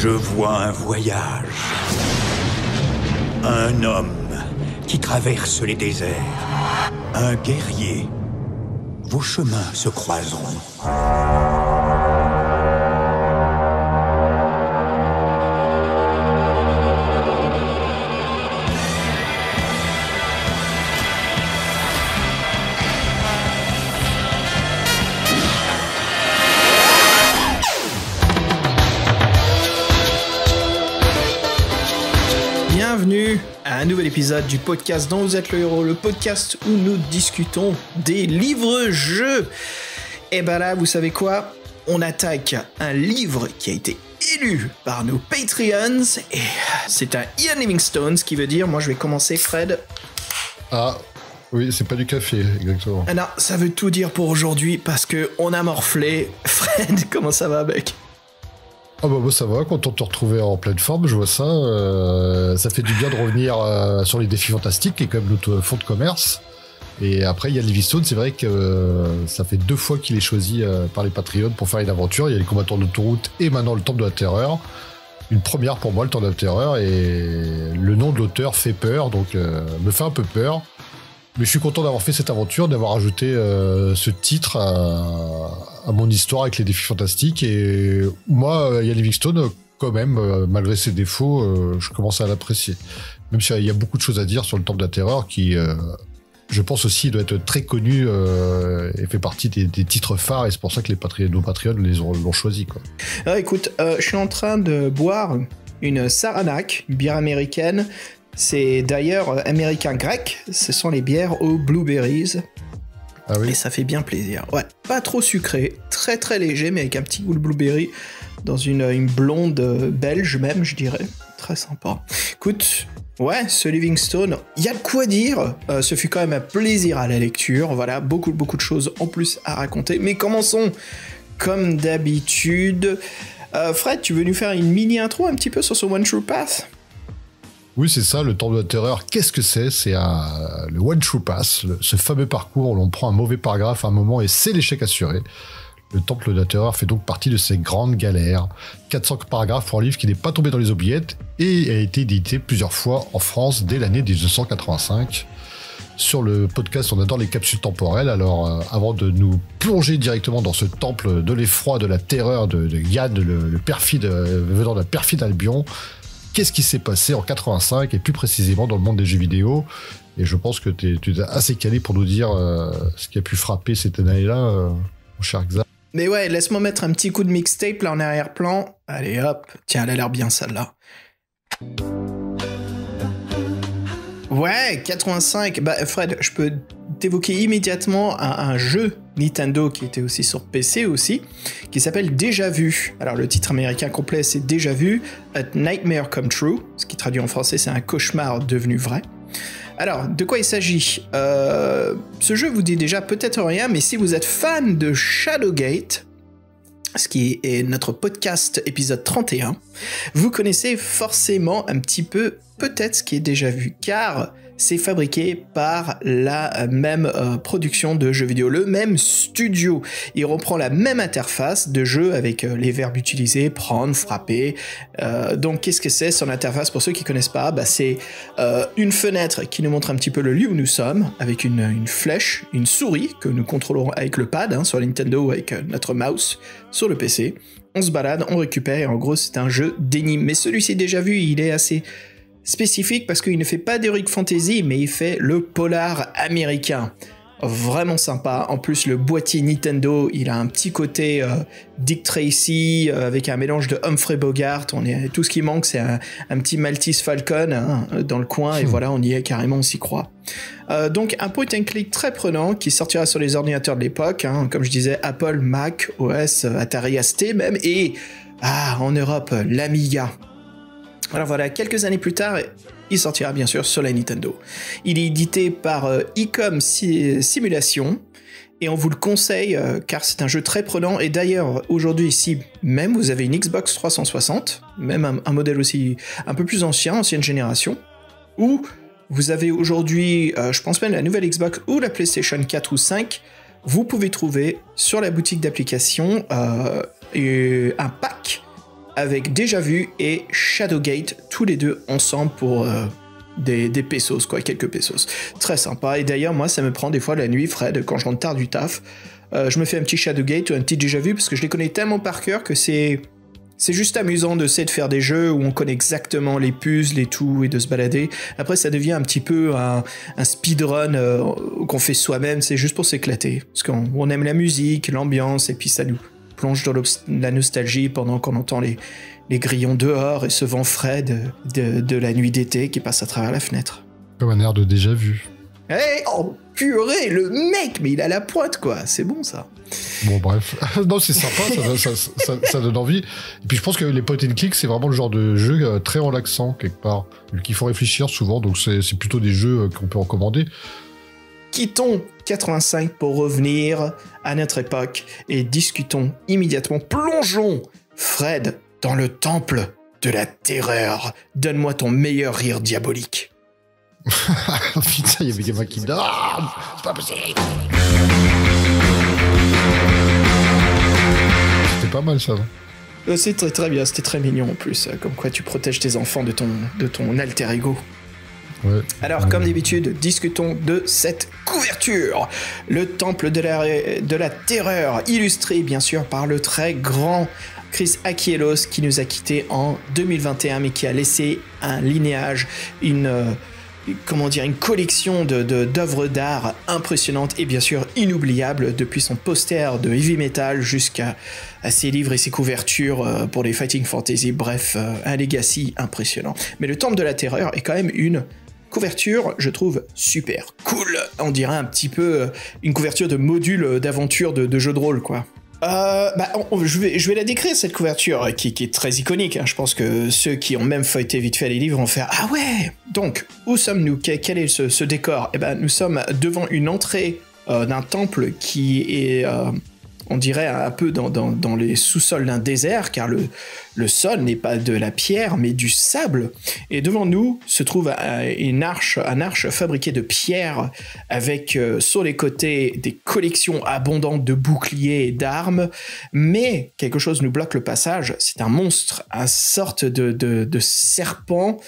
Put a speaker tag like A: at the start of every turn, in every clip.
A: Je vois un voyage. Un homme qui traverse les déserts. Un guerrier. Vos chemins se croiseront.
B: Bienvenue à un nouvel épisode du podcast dont vous êtes le héros, le podcast où nous discutons des livres-jeux. Et ben là, vous savez quoi? On attaque un livre qui a été élu par nos Patreons et c'est un Ian Livingstone, ce qui veut dire, moi je vais commencer, Fred.
C: Ah, oui, c'est pas du café, exactement.
B: Ah non, ça veut tout dire pour aujourd'hui parce que on a morflé. Fred, comment ça va, mec?
C: Ah bah ça va, content de te retrouver en pleine forme, je vois ça. Ça fait du bien de revenir sur les défis fantastiques, qui est quand même notre fonds de commerce. Et après, il y a Livingstone, c'est vrai que ça fait 2 fois qu'il est choisi par les Patreons pour faire une aventure. Il y a les combattants d'autoroute et maintenant le Temple de la Terreur. Une première pour moi, le Temple de la Terreur, et le nom de l'auteur fait peur, donc me fait un peu peur. Mais je suis content d'avoir fait cette aventure, d'avoir ajouté ce titre à mon histoire avec les défis fantastiques. Et moi, Ian Livingstone, quand même, malgré ses défauts, je commence à l'apprécier. Même s'il y a beaucoup de choses à dire sur le Temple de la Terreur, qui, je pense aussi, doit être très connu et fait partie des titres phares. Et c'est pour ça que nos Patreons l'ont choisi, quoi.
B: Alors écoute, je suis en train de boire une Saranac, une bière américaine. C'est d'ailleurs américain grec, ce sont les bières aux blueberries.
C: Ah oui.
B: Et ça fait bien plaisir. Ouais, pas trop sucré, très très léger, mais avec un petit goût de blueberry dans une blonde belge même, je dirais. Très sympa. Écoute, ouais, ce Livingstone, il y a de quoi dire. Ce fut quand même un plaisir à la lecture. Voilà, beaucoup de choses en plus à raconter. Mais commençons comme d'habitude. Fred, tu veux nous faire une mini intro un petit peu sur ce One True Path ?
C: Oui, c'est ça, le Temple de la Terreur. Qu'est-ce que c'est? C'est le One True Path, ce fameux parcours où l'on prend un mauvais paragraphe à un moment et c'est l'échec assuré. Le Temple de la Terreur fait donc partie de ces grandes galères. 400 paragraphes pour un livre qui n'est pas tombé dans les oubliettes et a été édité plusieurs fois en France dès l'année 1985. Sur le podcast, on adore les capsules temporelles, alors avant de nous plonger directement dans ce temple de l'effroi, de la terreur de Yann, le perfide, venant d'un perfide Albion, qu'est-ce qui s'est passé en 85 et plus précisément dans le monde des jeux vidéo? Et je pense que tu es assez calé pour nous dire ce qui a pu frapper cette année-là, mon cher Xa.
B: Mais ouais, laisse-moi mettre un petit coup de mixtape là en arrière-plan. Allez hop, tiens, elle a l'air bien celle-là. Ouais, 85. Bah Fred, je peux t'évoquer immédiatement un jeu Nintendo qui était aussi sur PC aussi, qui s'appelle Déjà Vu. Alors le titre américain complet c'est Déjà Vu, A Nightmare Come True, ce qui traduit en français c'est un cauchemar devenu vrai. Alors, de quoi il s'agit? Ce jeu vous dit déjà peut-être rien, mais si vous êtes fan de Shadowgate, ce qui est notre podcast épisode 31, vous connaissez forcément un petit peu peut-être ce qui est Déjà Vu, car c'est fabriqué par la même production de jeux vidéo, le même studio. Il reprend la même interface de jeu avec les verbes utilisés, prendre, frapper. Donc qu'est-ce que c'est son interface? Pour ceux qui ne connaissent pas, c'est une fenêtre qui nous montre un petit peu le lieu où nous sommes, avec une flèche, une souris que nous contrôlons avec le pad sur Nintendo ou avec notre mouse sur le PC. On se balade, on récupère et en gros c'est un jeu d'énigmes. Mais celui-ci Déjà Vu, il est assez spécifique parce qu'il ne fait pas d'heroic fantasy, mais il fait le polar américain. Vraiment sympa. En plus, le boîtier Nintendo, il a un petit côté Dick Tracy avec un mélange de Humphrey Bogart. Tout ce qui manque, c'est un petit Maltese Falcon dans le coin. Et voilà, on y est carrément, on s'y croit. Donc, un point and click très prenant qui sortira sur les ordinateurs de l'époque. Comme je disais, Apple, Mac, OS, Atari ST même. Et en Europe, l'Amiga. Alors voilà, quelques années plus tard, il sortira bien sûr sur la Nintendo. Il est édité par Ecom Simulation et on vous le conseille car c'est un jeu très prenant. Et d'ailleurs, aujourd'hui, si même vous avez une Xbox 360, même un modèle aussi un peu plus ancienne génération, ou vous avez aujourd'hui, je pense même la nouvelle Xbox ou la PlayStation 4 ou 5, vous pouvez trouver sur la boutique d'applications un pack avec Déjà Vu et Shadowgate, tous les deux ensemble pour des pesos, quoi, quelques pesos. Très sympa. Et d'ailleurs, moi, ça me prend des fois la nuit, Fred, quand je rentre tard du taf. Je me fais un petit Shadowgate ou un petit Déjà Vu parce que je les connais tellement par cœur que c'est juste amusant de faire des jeux où on connaît exactement les puzzles et tout et de se balader. Après, ça devient un petit peu un speedrun qu'on fait soi-même, c'est juste pour s'éclater. Parce qu'on aime la musique, l'ambiance, et puis ça nous plonge dans la nostalgie pendant qu'on entend les grillons dehors et ce vent frais de la nuit d'été qui passe à travers la fenêtre.
C: Comme un air de Déjà Vu.
B: Hey, oh purée, le mec, mais il a la pointe, quoi. C'est bon, ça.
C: Bon, bref. Non, c'est sympa, ça donne envie. Et puis, je pense que les point and click, c'est vraiment le genre de jeu très relaxant, quelque part. Qu'il faut réfléchir souvent, donc c'est plutôt des jeux qu'on peut recommander.
B: Quittons 85 pour revenir à notre époque et discutons immédiatement. Plongeons, Fred, dans le temple de la terreur. Donne-moi ton meilleur rire diabolique.
C: Putain, il y avait des mecs qui dorment. C'est pas possible. C'était pas mal, ça.
B: C'est très très bien, c'était très mignon en plus. Comme quoi tu protèges tes enfants de ton alter ego.
C: Ouais.
B: Alors, comme d'habitude, discutons de cette couverture. Le temple de la terreur, illustré bien sûr par le très grand Chris Achilleos qui nous a quittés en 2021 mais qui a laissé un linéage, une collection d'œuvres d'art impressionnantes et bien sûr inoubliables, depuis son poster de heavy metal jusqu'à ses livres et ses couvertures pour les Fighting Fantasy, bref, un legacy impressionnant. Mais le Temple de la Terreur est quand même une couverture, je trouve, super cool. On dirait un petit peu une couverture de module d'aventure de jeu de rôle, quoi. Je vais la décrire, cette couverture qui est très iconique, hein. Je pense que ceux qui ont même feuilleté vite fait les livres vont faire « Ah ouais !» Donc, où sommes-nous ? Quel est ce décor ? Eh ben, nous sommes devant une entrée d'un temple qui est, on dirait, un peu dans les sous-sols d'un désert, car le sol n'est pas de la pierre, mais du sable. Et devant nous se trouve une arche fabriquée de pierre, avec sur les côtés des collections abondantes de boucliers et d'armes. Mais quelque chose nous bloque le passage, c'est un monstre, une sorte de serpent,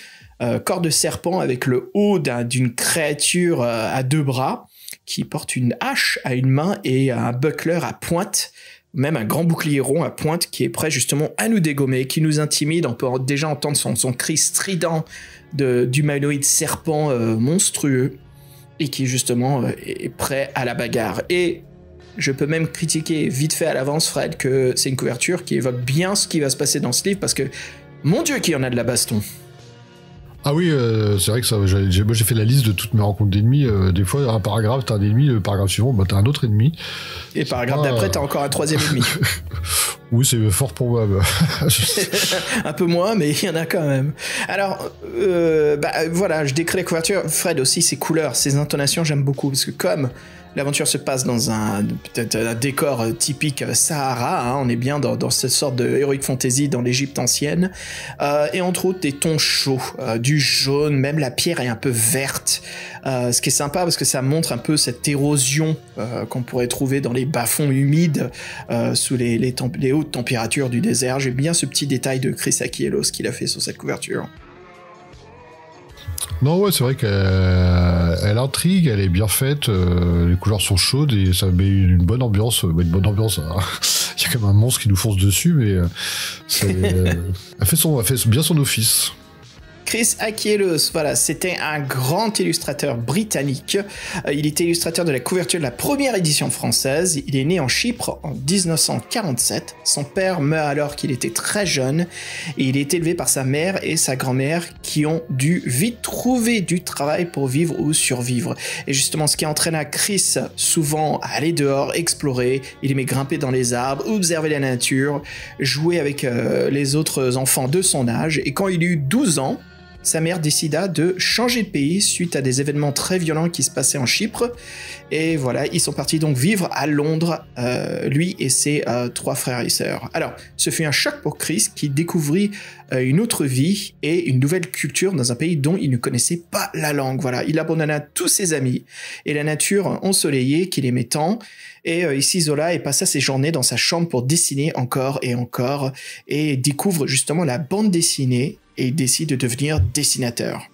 B: corps de serpent avec le haut d'une créature à deux bras, qui porte une hache à une main et un buckler à pointe, même un grand bouclier rond à pointe qui est prêt justement à nous dégommer, qui nous intimide. On peut déjà entendre son cri strident d'humanoïde serpent monstrueux et qui justement est prêt à la bagarre. Et je peux même critiquer vite fait à l'avance, Fred, que c'est une couverture qui évoque bien ce qui va se passer dans ce livre, parce que mon Dieu qu'il y en a de la baston.
C: Ah oui, c'est vrai que ça. Moi, j'ai fait la liste de toutes mes rencontres d'ennemis. Des fois, un paragraphe, t'as un ennemi, le paragraphe suivant, t'as un autre ennemi.
B: Et le paragraphe d'après, t'as encore un troisième ennemi.
C: Oui, c'est fort probable.
B: Un peu moins, mais il y en a quand même. Alors, voilà, je décris la couverture. Fred aussi, ses couleurs, ses intonations, j'aime beaucoup, parce que comme l'aventure se passe dans peut-être un décor typique Sahara, hein, on est bien dans cette sorte de heroic fantasy dans l'Égypte ancienne, et entre autres des tons chauds, du jaune, même la pierre est un peu verte, ce qui est sympa parce que ça montre un peu cette érosion qu'on pourrait trouver dans les bas-fonds humides sous les hautes températures du désert. J'aime bien ce petit détail de Chris Achilleos qu'il a fait sur cette couverture.
C: Non, ouais, c'est vrai qu'elle intrigue, elle est bien faite, les couleurs sont chaudes et ça met une bonne ambiance. Hein. Il y a quand même un monstre qui nous fonce dessus, mais elle fait bien son office.
B: Chris Achilleos, voilà, c'était un grand illustrateur britannique. Il était illustrateur de la couverture de la première édition française. Il est né en Chypre en 1947. Son père meurt alors qu'il était très jeune et il est élevé par sa mère et sa grand-mère qui ont dû vite trouver du travail pour vivre ou survivre. Et justement, ce qui entraîna Chris souvent à aller dehors, explorer. Il aimait grimper dans les arbres, observer la nature, jouer avec les autres enfants de son âge. Et quand il eut 12 ans, sa mère décida de changer de pays suite à des événements très violents qui se passaient en Chypre. Et voilà, ils sont partis donc vivre à Londres, lui et ses 3 frères et sœurs. Alors, ce fut un choc pour Chris qui découvrit une autre vie et une nouvelle culture dans un pays dont il ne connaissait pas la langue. Voilà, il abandonna tous ses amis et la nature ensoleillée qu'il aimait tant. Et il s'isola et passa ses journées dans sa chambre pour dessiner encore et encore, et découvre justement la bande dessinée et décide de devenir dessinateur.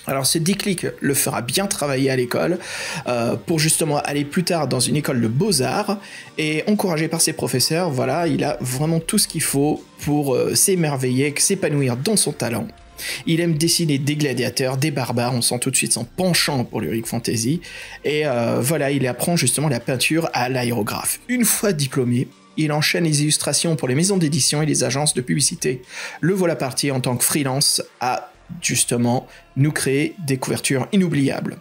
B: Alors ce déclic le fera bien travailler à l'école pour justement aller plus tard dans une école de beaux-arts, et encouragé par ses professeurs, voilà, il a vraiment tout ce qu'il faut pour s'émerveiller, s'épanouir dans son talent. Il aime dessiner des gladiateurs, des barbares, on sent tout de suite son penchant pour l'heroic fantasy, et voilà, il apprend justement la peinture à l'aérographe. Une fois diplômé, il enchaîne les illustrations pour les maisons d'édition et les agences de publicité. Le voilà parti en tant que freelance à justement nous créer des couvertures inoubliables.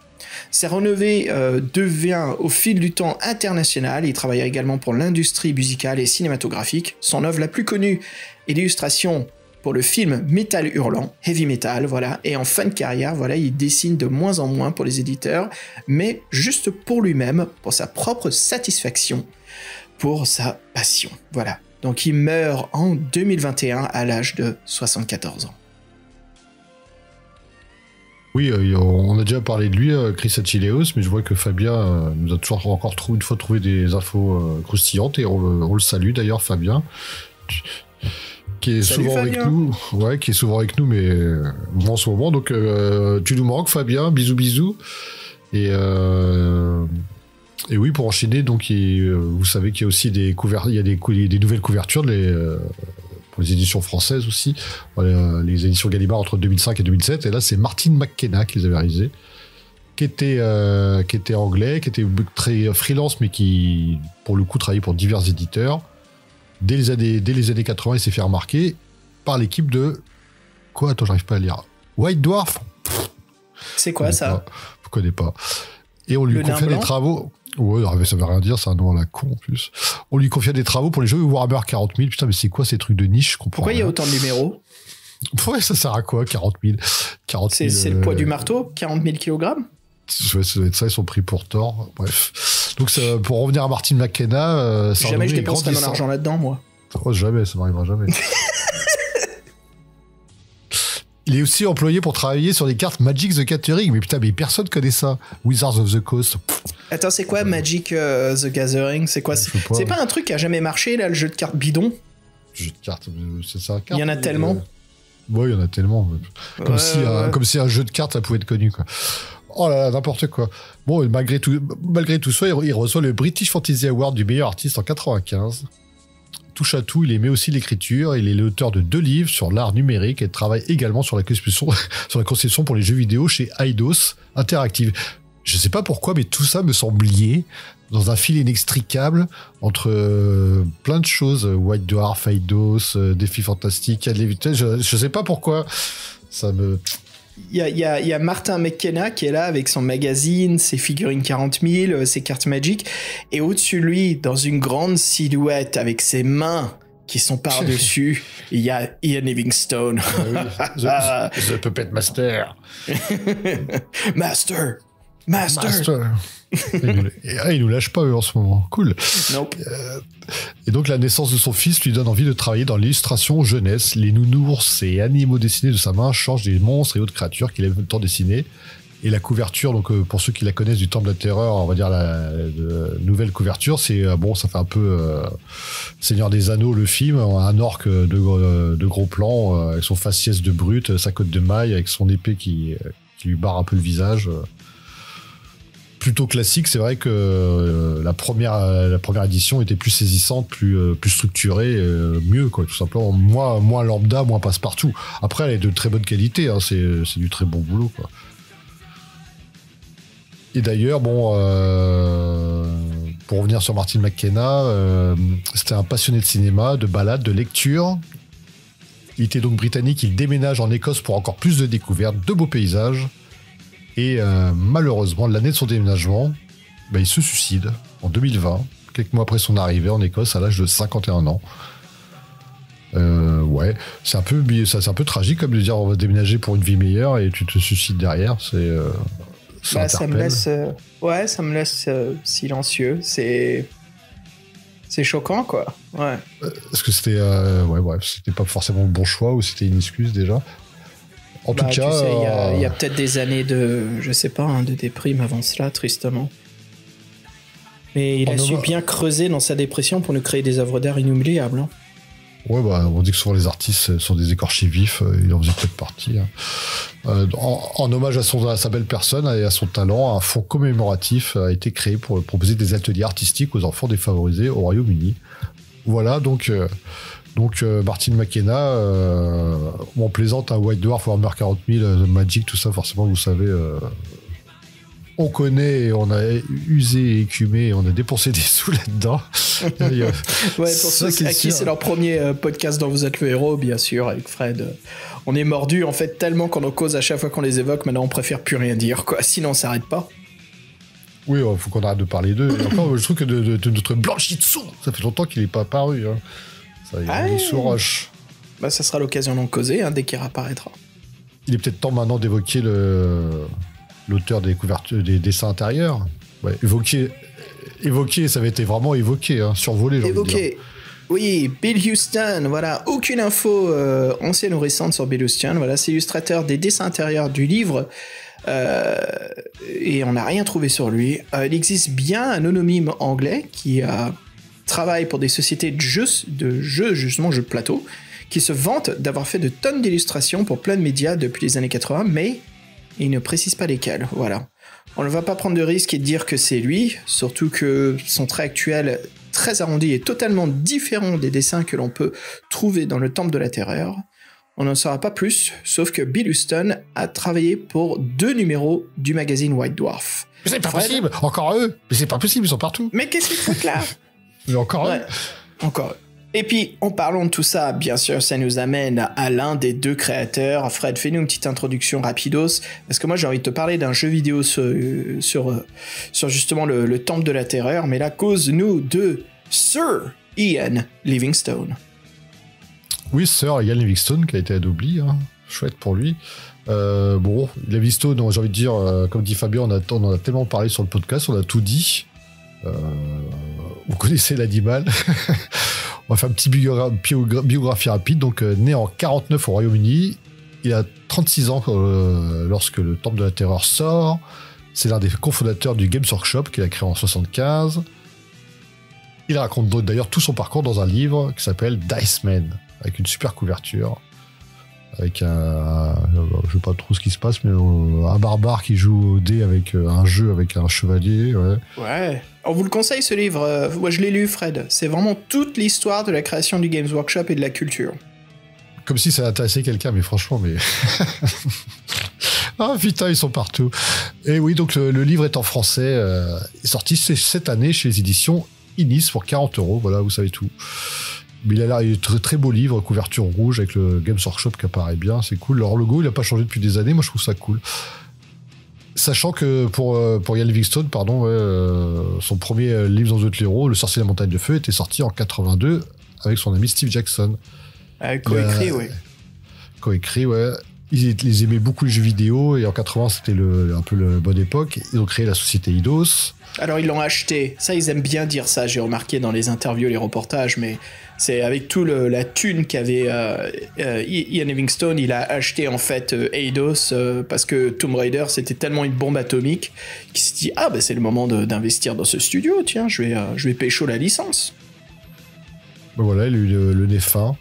B: Sa renommée devient au fil du temps internationale. Il travaille également pour l'industrie musicale et cinématographique. Son œuvre la plus connue est l'illustration pour le film Metal Hurlant, Heavy Metal, voilà. Et en fin de carrière, voilà, il dessine de moins en moins pour les éditeurs, mais juste pour lui-même, pour sa propre satisfaction, pour sa passion, voilà. Donc il meurt en 2021 à l'âge de 74 ans.
C: Oui, on a déjà parlé de lui, Chris Achilleos, mais je vois que Fabien nous a toujours encore une fois trouvé des infos croustillantes, et on le salue d'ailleurs, Fabien, qui est
B: Salut
C: souvent
B: Fabien.
C: avec nous. Ouais, qui est souvent avec nous, mais en ce moment. Donc, tu nous manques, Fabien. Bisous, bisous. Et oui, pour enchaîner, donc, vous savez qu'il y a aussi des nouvelles couvertures pour les éditions françaises aussi, les éditions Gallimard entre 2005 et 2007, et là c'est Martin McKenna qui les avait réalisés, qui était anglais, qui était très freelance, mais qui pour le coup travaillait pour divers éditeurs. Dès les années 80, il s'est fait remarquer par l'équipe de... Quoi ? Attends, j'arrive pas à lire. White Dwarf ?
B: C'est quoi ça ?
C: Je connais pas. Et on lui confiait des travaux... Ouais, ça veut rien dire, c'est un nom à la con en plus. On lui confiait des travaux pour les jeux Warhammer 40 000. Putain, mais c'est quoi ces trucs de niche ? Je comprends.
B: Pourquoi il y a autant de numéros ?
C: Ouais, ça sert à quoi, 40 000
B: C'est le poids du marteau, 40 000 kg ?
C: Ouais, ça doit être ça, ils sont pris pour tort. Bref. Donc, pour revenir à Martin McKenna...
B: jamais je dépenserai mon argent là-dedans, moi.
C: Oh, jamais, ça m'arrivera jamais. Il est aussi employé pour travailler sur les cartes Magic the Gathering. Mais putain, mais personne connaît ça. Wizards of the Coast.
B: Attends, c'est quoi Magic the Gathering ? C'est quoi ? C'est pas un truc qui a jamais marché, là, le jeu de cartes bidon ?
C: Jeu de cartes, c'est ça.
B: Il y en a tellement.
C: Ouais, il y en a tellement. Comme si un jeu de cartes, ça pouvait être connu, quoi. Oh là là, n'importe quoi. Bon, et malgré tout ça, il reçoit le British Fantasy Award du meilleur artiste en 95. Touche à tout, il aimait aussi l'écriture. Il est l'auteur de 2 livres sur l'art numérique et travaille également sur la conception pour les jeux vidéo chez Eidos Interactive. Je sais pas pourquoi, mais tout ça me semble lié dans un fil inextricable entre plein de choses. White Dwarf, Eidos, Défi Fantastique, je sais pas pourquoi. Ça me...
B: Il y a Martin McKenna qui est là avec son magazine, ses figurines 40 000, ses cartes Magic, et au-dessus de lui, dans une grande silhouette avec ses mains qui sont par-dessus, il y a Ian Livingstone.
C: The Puppet Master.
B: Master.
C: Il nous lâche pas eux en ce moment. Cool.
B: Nope.
C: Et donc la naissance de son fils lui donne envie de travailler dans l'illustration jeunesse. Les nounours et animaux dessinés de sa main changent des monstres et autres créatures qu'il aime tant dessiner. Et la couverture, donc pour ceux qui la connaissent du Temple de la Terreur, on va dire la nouvelle couverture, c'est ça fait un peu Seigneur des Anneaux, le film, un orc de gros plan avec son faciès de brute, sa cotte de maille, avec son épée qui lui barre un peu le visage. Plutôt classique, c'est vrai que la première édition était plus saisissante, plus structurée, mieux quoi, tout simplement, moins lambda, moins passe-partout. Après, elle est de très bonne qualité, hein, c'est du très bon boulot quoi. Et d'ailleurs, pour revenir sur Martin McKenna, c'était un passionné de cinéma, de balades, de lecture. Il était donc britannique, il déménage en Écosse pour encore plus de découvertes, de beaux paysages. Et malheureusement, l'année de son déménagement, il se suicide en 2020, quelques mois après son arrivée en Écosse, à l'âge de 51 ans. ouais, c'est un peu tragique comme de dire on va déménager pour une vie meilleure et tu te suicides derrière. Ça
B: me laisse silencieux. C'est choquant, quoi. Ouais.
C: Est-ce que c'était c'était pas forcément le bon choix ou c'était une excuse déjà? En tout cas,
B: tu sais, il y a peut-être des années de, je sais pas, de déprime avant cela, tristement. Mais il a su bien creuser dans sa dépression pour nous créer des œuvres d'art inoubliables. Hein.
C: Ouais, on dit que souvent les artistes sont des écorchés vifs, il en faisait peut-être partie. Hein. En hommage à sa belle personne et à son talent, un fonds commémoratif a été créé pour proposer des ateliers artistiques aux enfants défavorisés au Royaume-Uni. Voilà, donc Martin McKenna, on plaisante à White Dwarf, Warhammer 40 000, The Magic, tout ça, forcément, vous savez... on connaît, on a usé et écumé, on a dépensé des sous là-dedans.
B: Ouais, pour ceux à qui c'est leur premier podcast dont vous êtes le héros, bien sûr, avec Fred. On est mordu en fait tellement qu'on en cause à chaque fois qu'on les évoque. Maintenant, on préfère plus rien dire, quoi. Sinon, on s'arrête pas.
C: Oui, il faut qu'on arrête de parler d'eux. Et encore, je trouve que de notre Blanchitsu, ça fait longtemps qu'il n'est pas apparu. Hein. Ça, il est sous roche.
B: Bah, ça sera l'occasion d'en causer dès qu'il réapparaîtra.
C: Il est peut-être temps maintenant d'évoquer l'auteur des couvertures, des dessins intérieurs. Ouais, évoquer, ça avait été vraiment évoqué, hein, survolé, j'ai envie de dire.
B: Oui, Bill Houston, voilà, aucune info ancienne ou récente sur Bill Houston, voilà, c'est illustrateur des dessins intérieurs du livre, et on n'a rien trouvé sur lui. Il existe bien un anonyme anglais qui travaille pour des sociétés de jeux, justement, jeux de plateau, qui se vante d'avoir fait de tonnes d'illustrations pour plein de médias depuis les années 80, mais il ne précise pas lesquels, voilà. On ne va pas prendre de risque et dire que c'est lui, surtout que son trait actuel, très arrondi, est totalement différent des dessins que l'on peut trouver dans le Temple de la Terreur. On n'en saura pas plus, sauf que Bill Houston a travaillé pour 2 numéros du magazine White Dwarf.
C: Mais c'est pas possible, encore eux. Mais c'est pas possible, ils sont partout.
B: Mais qu'est-ce qu'ils foutent là?
C: Mais encore eux.
B: Encore eux. Et puis, en parlant de tout ça, bien sûr, ça nous amène à l'un des 2 créateurs. Fred, fais-nous une petite introduction rapidos, parce que moi, j'ai envie de te parler d'un jeu vidéo sur justement le Temple de la Terreur, mais là, cause-nous de Sir Ian Livingstone.
C: Oui, Sir Ian Livingstone, qui a été adobli, hein. Chouette pour lui. Livingstone, j'ai envie de dire, comme dit Fabien, on en a tellement parlé sur le podcast, on a tout dit. Vous connaissez l'animal. On va faire une petite biographie rapide. Donc, né en 49 au Royaume-Uni, il a 36 ans lorsque le Temple de la Terreur sort. C'est l'un des cofondateurs du Games Workshop qu'il a créé en 75. Il raconte d'ailleurs tout son parcours dans un livre qui s'appelle Dice Man, avec une super couverture. Avec je sais pas trop ce qui se passe, mais un barbare qui joue au dé avec un jeu avec un chevalier.
B: Ouais. On vous le conseille, ce livre. Moi, je l'ai lu, Fred. C'est vraiment toute l'histoire de la création du Games Workshop et de la culture.
C: Comme si ça intéressait quelqu'un, mais franchement, mais... Ah putain, ils sont partout. Et oui, donc le livre est en français. Il est sorti cette année chez les éditions Inis pour 40 €. Voilà, vous savez tout. Mais il a l'air très, très beau livre, couverture rouge avec le Games Workshop qui apparaît bien, c'est cool. Leur logo, il n'a pas changé depuis des années, moi je trouve ça cool. Sachant que pour Ian Livingstone, son premier livre dans d'autres héros, Le Sorcier de la Montagne de Feu, était sorti en 82 avec son ami Steve Jackson.
B: Coécrit, oui.
C: Coécrit, ouais. Ils aimaient beaucoup les jeux vidéo et en 80 c'était un peu la bonne époque. Ils ont créé la société Eidos.
B: Alors ils l'ont acheté. Ça, ils aiment bien dire ça. J'ai remarqué dans les interviews, les reportages, mais c'est avec tout la thune qu'avait Ian Livingstone, il a acheté en fait Eidos parce que Tomb Raider c'était tellement une bombe atomique qu'il s'est dit c'est le moment d'investir dans ce studio. Tiens, je vais pécho la licence.
C: Ben voilà, il a eu le nez fin.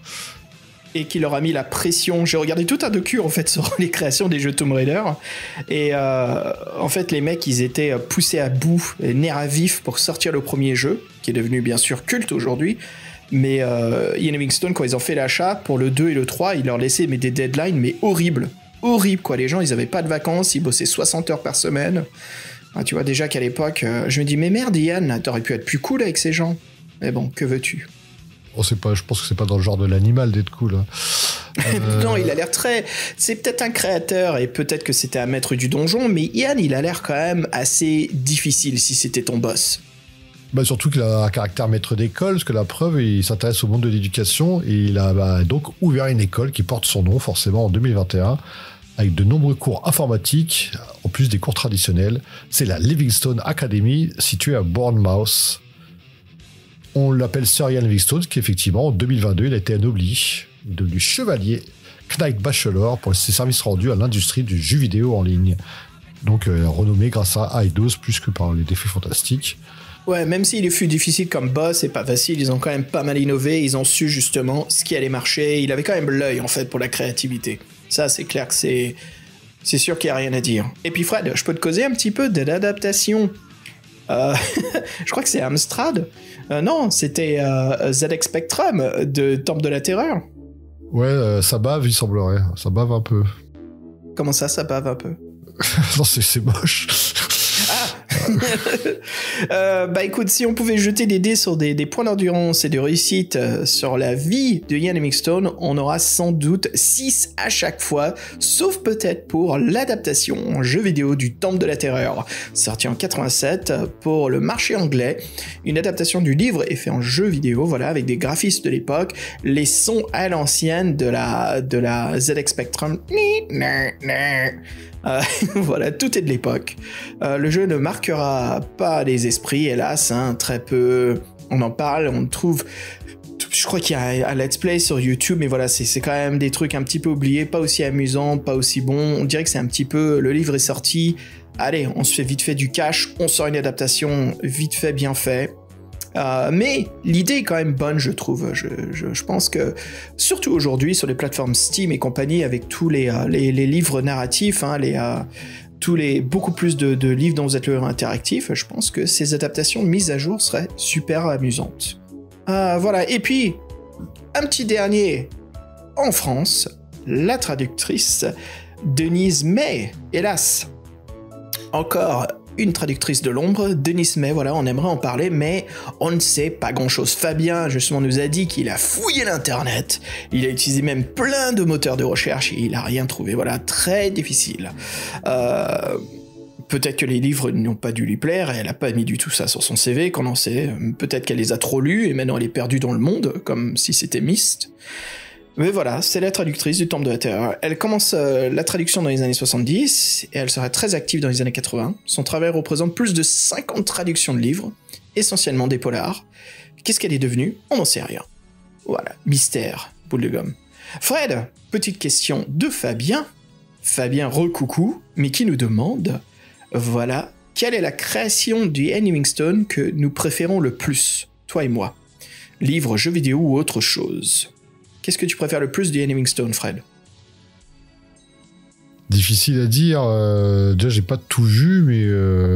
B: Et qui leur a mis la pression. J'ai regardé tout un docu en fait sur les créations des jeux Tomb Raider et en fait les mecs ils étaient poussés à bout, nerfs à vif pour sortir le premier jeu qui est devenu bien sûr culte aujourd'hui, mais Ian Livingstone quand ils ont fait l'achat pour le 2 et le 3 ils leur laissaient des deadlines mais horribles quoi. Les gens ils avaient pas de vacances, ils bossaient 60 heures par semaine. Tu vois déjà qu'à l'époque je me dis mais merde Ian, t'aurais pu être plus cool avec ces gens, mais bon, que veux-tu.
C: Je pense que c'est pas dans le genre de l'animal d'être cool. Hein.
B: Non, il a l'air très... C'est peut-être un créateur et peut-être que c'était un maître du donjon, mais Ian, il a l'air quand même assez difficile si c'était ton boss.
C: Bah surtout qu'il a un caractère maître d'école, parce que la preuve, il s'intéresse au monde de l'éducation et il a donc ouvert une école qui porte son nom forcément en 2021 avec de nombreux cours informatiques, en plus des cours traditionnels. C'est la Livingstone Academy située à Bournemouth. On l'appelle Sir Ian Livingstone, qui effectivement en 2022 il a été anobli, devenu chevalier Knight Bachelor pour ses services rendus à l'industrie du jeu vidéo en ligne. Donc renommé grâce à Eidos plus que par les défis fantastiques.
B: Ouais, même s'il fut difficile comme boss, c'est pas facile, ils ont quand même pas mal innové, ils ont su justement ce qui allait marcher, il avait quand même l'œil en fait pour la créativité. Ça, c'est clair que c'est sûr qu'il n'y a rien à dire. Et puis Fred, je peux te causer un petit peu de l'adaptation. Je crois que c'est Amstrad. Non, c'était ZX Spectrum de Temple de la Terreur.
C: Ouais, ça bave, il semblerait. Ça bave un peu.
B: Comment ça bave un peu?
C: Non, c'est moche.
B: Bah écoute, si on pouvait jeter des dés sur des points d'endurance et de réussite sur la vie de Ian Livingstone, on aura sans doute 6 à chaque fois, sauf peut-être pour l'adaptation en jeu vidéo du Temple de la Terreur, sorti en 87 pour le marché anglais. Une adaptation du livre est faite en jeu vidéo, voilà, avec des graphismes de l'époque, les sons à l'ancienne de la ZX Spectrum. Voilà, tout est de l'époque. Le jeu ne marquera pas les esprits, hélas, hein, très peu. On en parle, on trouve. Je crois qu'il y a un let's play sur YouTube, mais voilà, c'est quand même des trucs un petit peu oubliés, pas aussi amusants, pas aussi bons. On dirait que c'est un petit peu. Le livre est sorti. Allez, on se fait vite fait du cash, on sort une adaptation vite fait, bien fait. Mais l'idée est quand même bonne, je trouve. Je pense que, surtout aujourd'hui, sur les plateformes Steam et compagnie, avec tous les livres narratifs, hein, beaucoup plus de livres dont vous êtes le héros interactif, je pense que ces adaptations mises à jour seraient super amusantes. Voilà, et puis, un petit dernier. En France, la traductrice Denise May, hélas, encore une traductrice de l'ombre, Denise May, voilà, on aimerait en parler, mais on ne sait pas grand-chose. Fabien, justement, nous a dit qu'il a fouillé l'internet, il a utilisé même plein de moteurs de recherche et il n'a rien trouvé, voilà, très difficile. Peut-être que les livres n'ont pas dû lui plaire, et elle n'a pas mis du tout ça sur son CV, qu'on en sait. Peut-être qu'elle les a trop lus, et maintenant elle est perdue dans le monde, comme si c'était Myst. Mais voilà, c'est la traductrice du Temple de la Terreur. Elle commence la traduction dans les années 70, et elle sera très active dans les années 80. Son travail représente plus de 50 traductions de livres, essentiellement des polars. Qu'est-ce qu'elle est devenue? On n'en sait rien. Voilà, mystère, boule de gomme. Fred, petite question de Fabien. Fabien recoucou, mais qui nous demande, voilà, quelle est la création du Ian Livingstone que nous préférons le plus, toi et moi? Livre, jeu vidéo ou autre chose? Qu'est-ce que tu préfères le plus de Ian Livingstone, Fred?
C: Difficile à dire. Déjà, j'ai pas tout vu, mais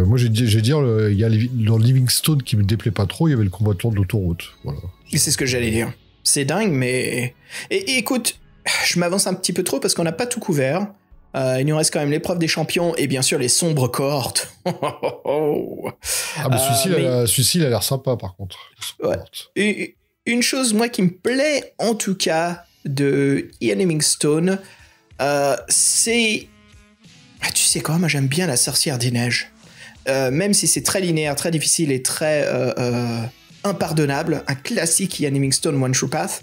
C: moi, je vais dire, il y a dans Livingstone qui me déplaît pas trop, il y avait le combattant d'autoroute. Voilà.
B: Et c'est ce que j'allais dire. C'est dingue, mais... Et écoute, je m'avance un petit peu trop parce qu'on n'a pas tout couvert. Il nous reste quand même l'épreuve des champions et bien sûr les sombres cohortes.
C: Ah, mais celui-ci, il a l'air sympa, par contre.
B: Ouais. Et une chose, moi, qui me plaît, en tout cas, de Ian Livingstone, c'est... Ah, tu sais quoi, moi j'aime bien la sorcière des neiges. Même si c'est très linéaire, très difficile et très impardonnable, un classique Ian Livingstone One True Path,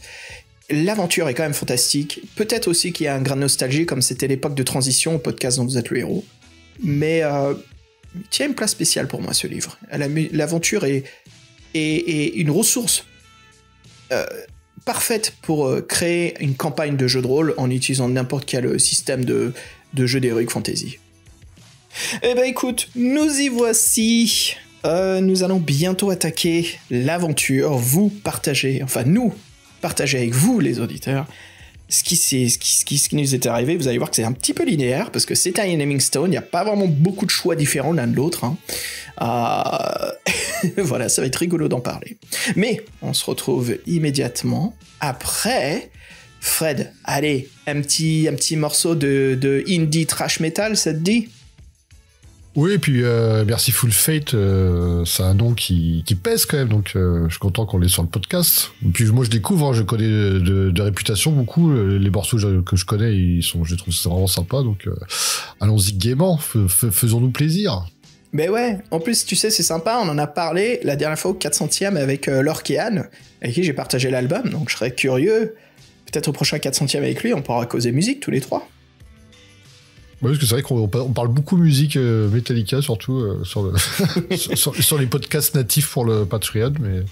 B: l'aventure est quand même fantastique. Peut-être aussi qu'il y a un grain de nostalgie, comme c'était l'époque de transition au podcast dont vous êtes le héros. Mais il tient une place spéciale pour moi, ce livre. L'aventure est une ressource parfaite pour créer une campagne de jeu de rôle en utilisant n'importe quel système de jeu d'heroic fantasy. Eh ben écoute, nous y voici. Nous allons bientôt attaquer l'aventure. Nous partager avec vous, les auditeurs, ce qui nous est arrivé. Vous allez voir que c'est un petit peu linéaire, parce que c'est un Ian Livingstone, il n'y a pas vraiment beaucoup de choix différents l'un de l'autre. Hein. Voilà, ça va être rigolo d'en parler. Mais on se retrouve immédiatement après. Fred, allez, un petit morceau de indie trash metal, ça te dit?
C: Oui, et puis Merciful Fate, c'est un nom qui pèse quand même, donc je suis content qu'on l'ait sur le podcast. Et puis moi je découvre, hein, je connais de réputation beaucoup, les morceaux que je connais, je trouve ça vraiment sympa, donc allons-y gaiement, faisons-nous plaisir.
B: Ben ouais, en plus, tu sais, c'est sympa, on en a parlé la dernière fois au 400e avec Lorkéane, avec qui j'ai partagé l'album, donc je serais curieux. Peut-être au prochain 400e avec lui, on pourra causer musique tous les trois.
C: Ouais, parce que c'est vrai qu'on parle beaucoup musique Metallica, surtout sur les podcasts natifs pour le Patreon, mais...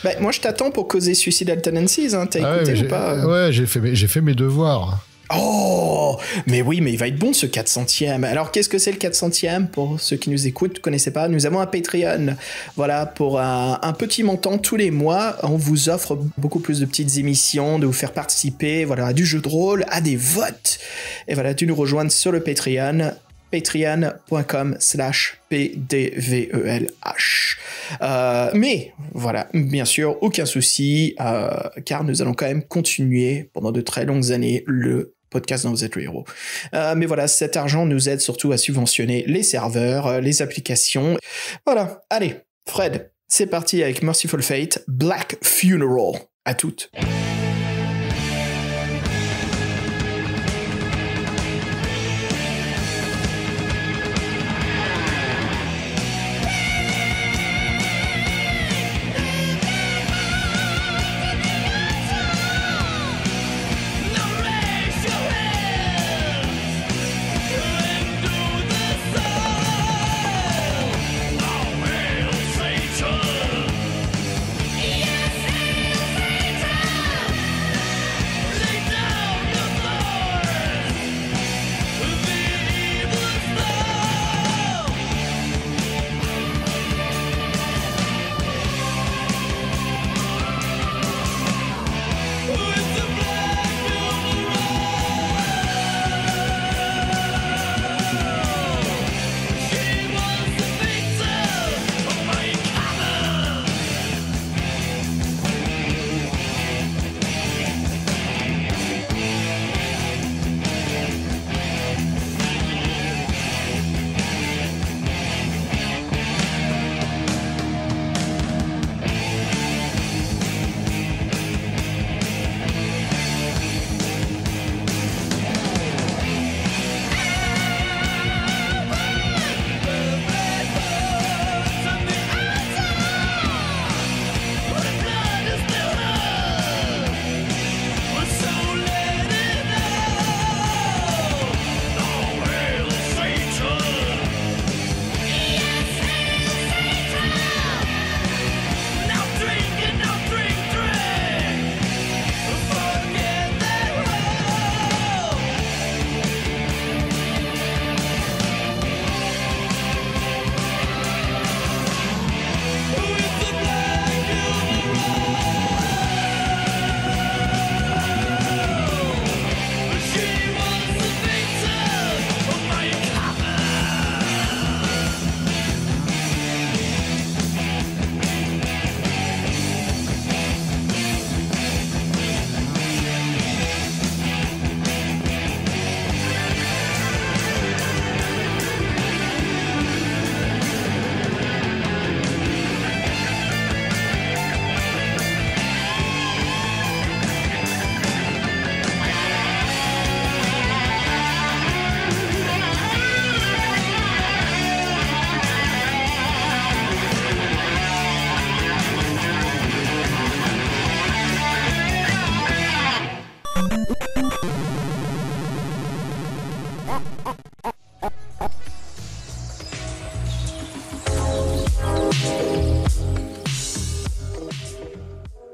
B: Bah, moi, je t'attends pour causer Suicidal Tendencies, hein. T'as écouté ou pas?
C: Ouais, j'ai fait mes devoirs.
B: Oh, mais oui, mais il va être bon ce 400e. Alors, qu'est-ce que c'est le 400e? Pour ceux qui nous écoutent, ne connaissez pas, nous avons un Patreon. Voilà, pour un petit montant tous les mois, on vous offre beaucoup plus de petites émissions, de vous faire participer, voilà, à du jeu de rôle, à des votes. Et voilà, de nous rejoindre sur le Patreon. patreon.com/pdvelh. Mais voilà, bien sûr, aucun souci, car nous allons quand même continuer pendant de très longues années le podcast dans Vous êtes le héros. Mais voilà, cet argent nous aide surtout à subventionner les serveurs, les applications. Voilà, allez, Fred, c'est parti avec Merciful Fate, Black Funeral. À toutes.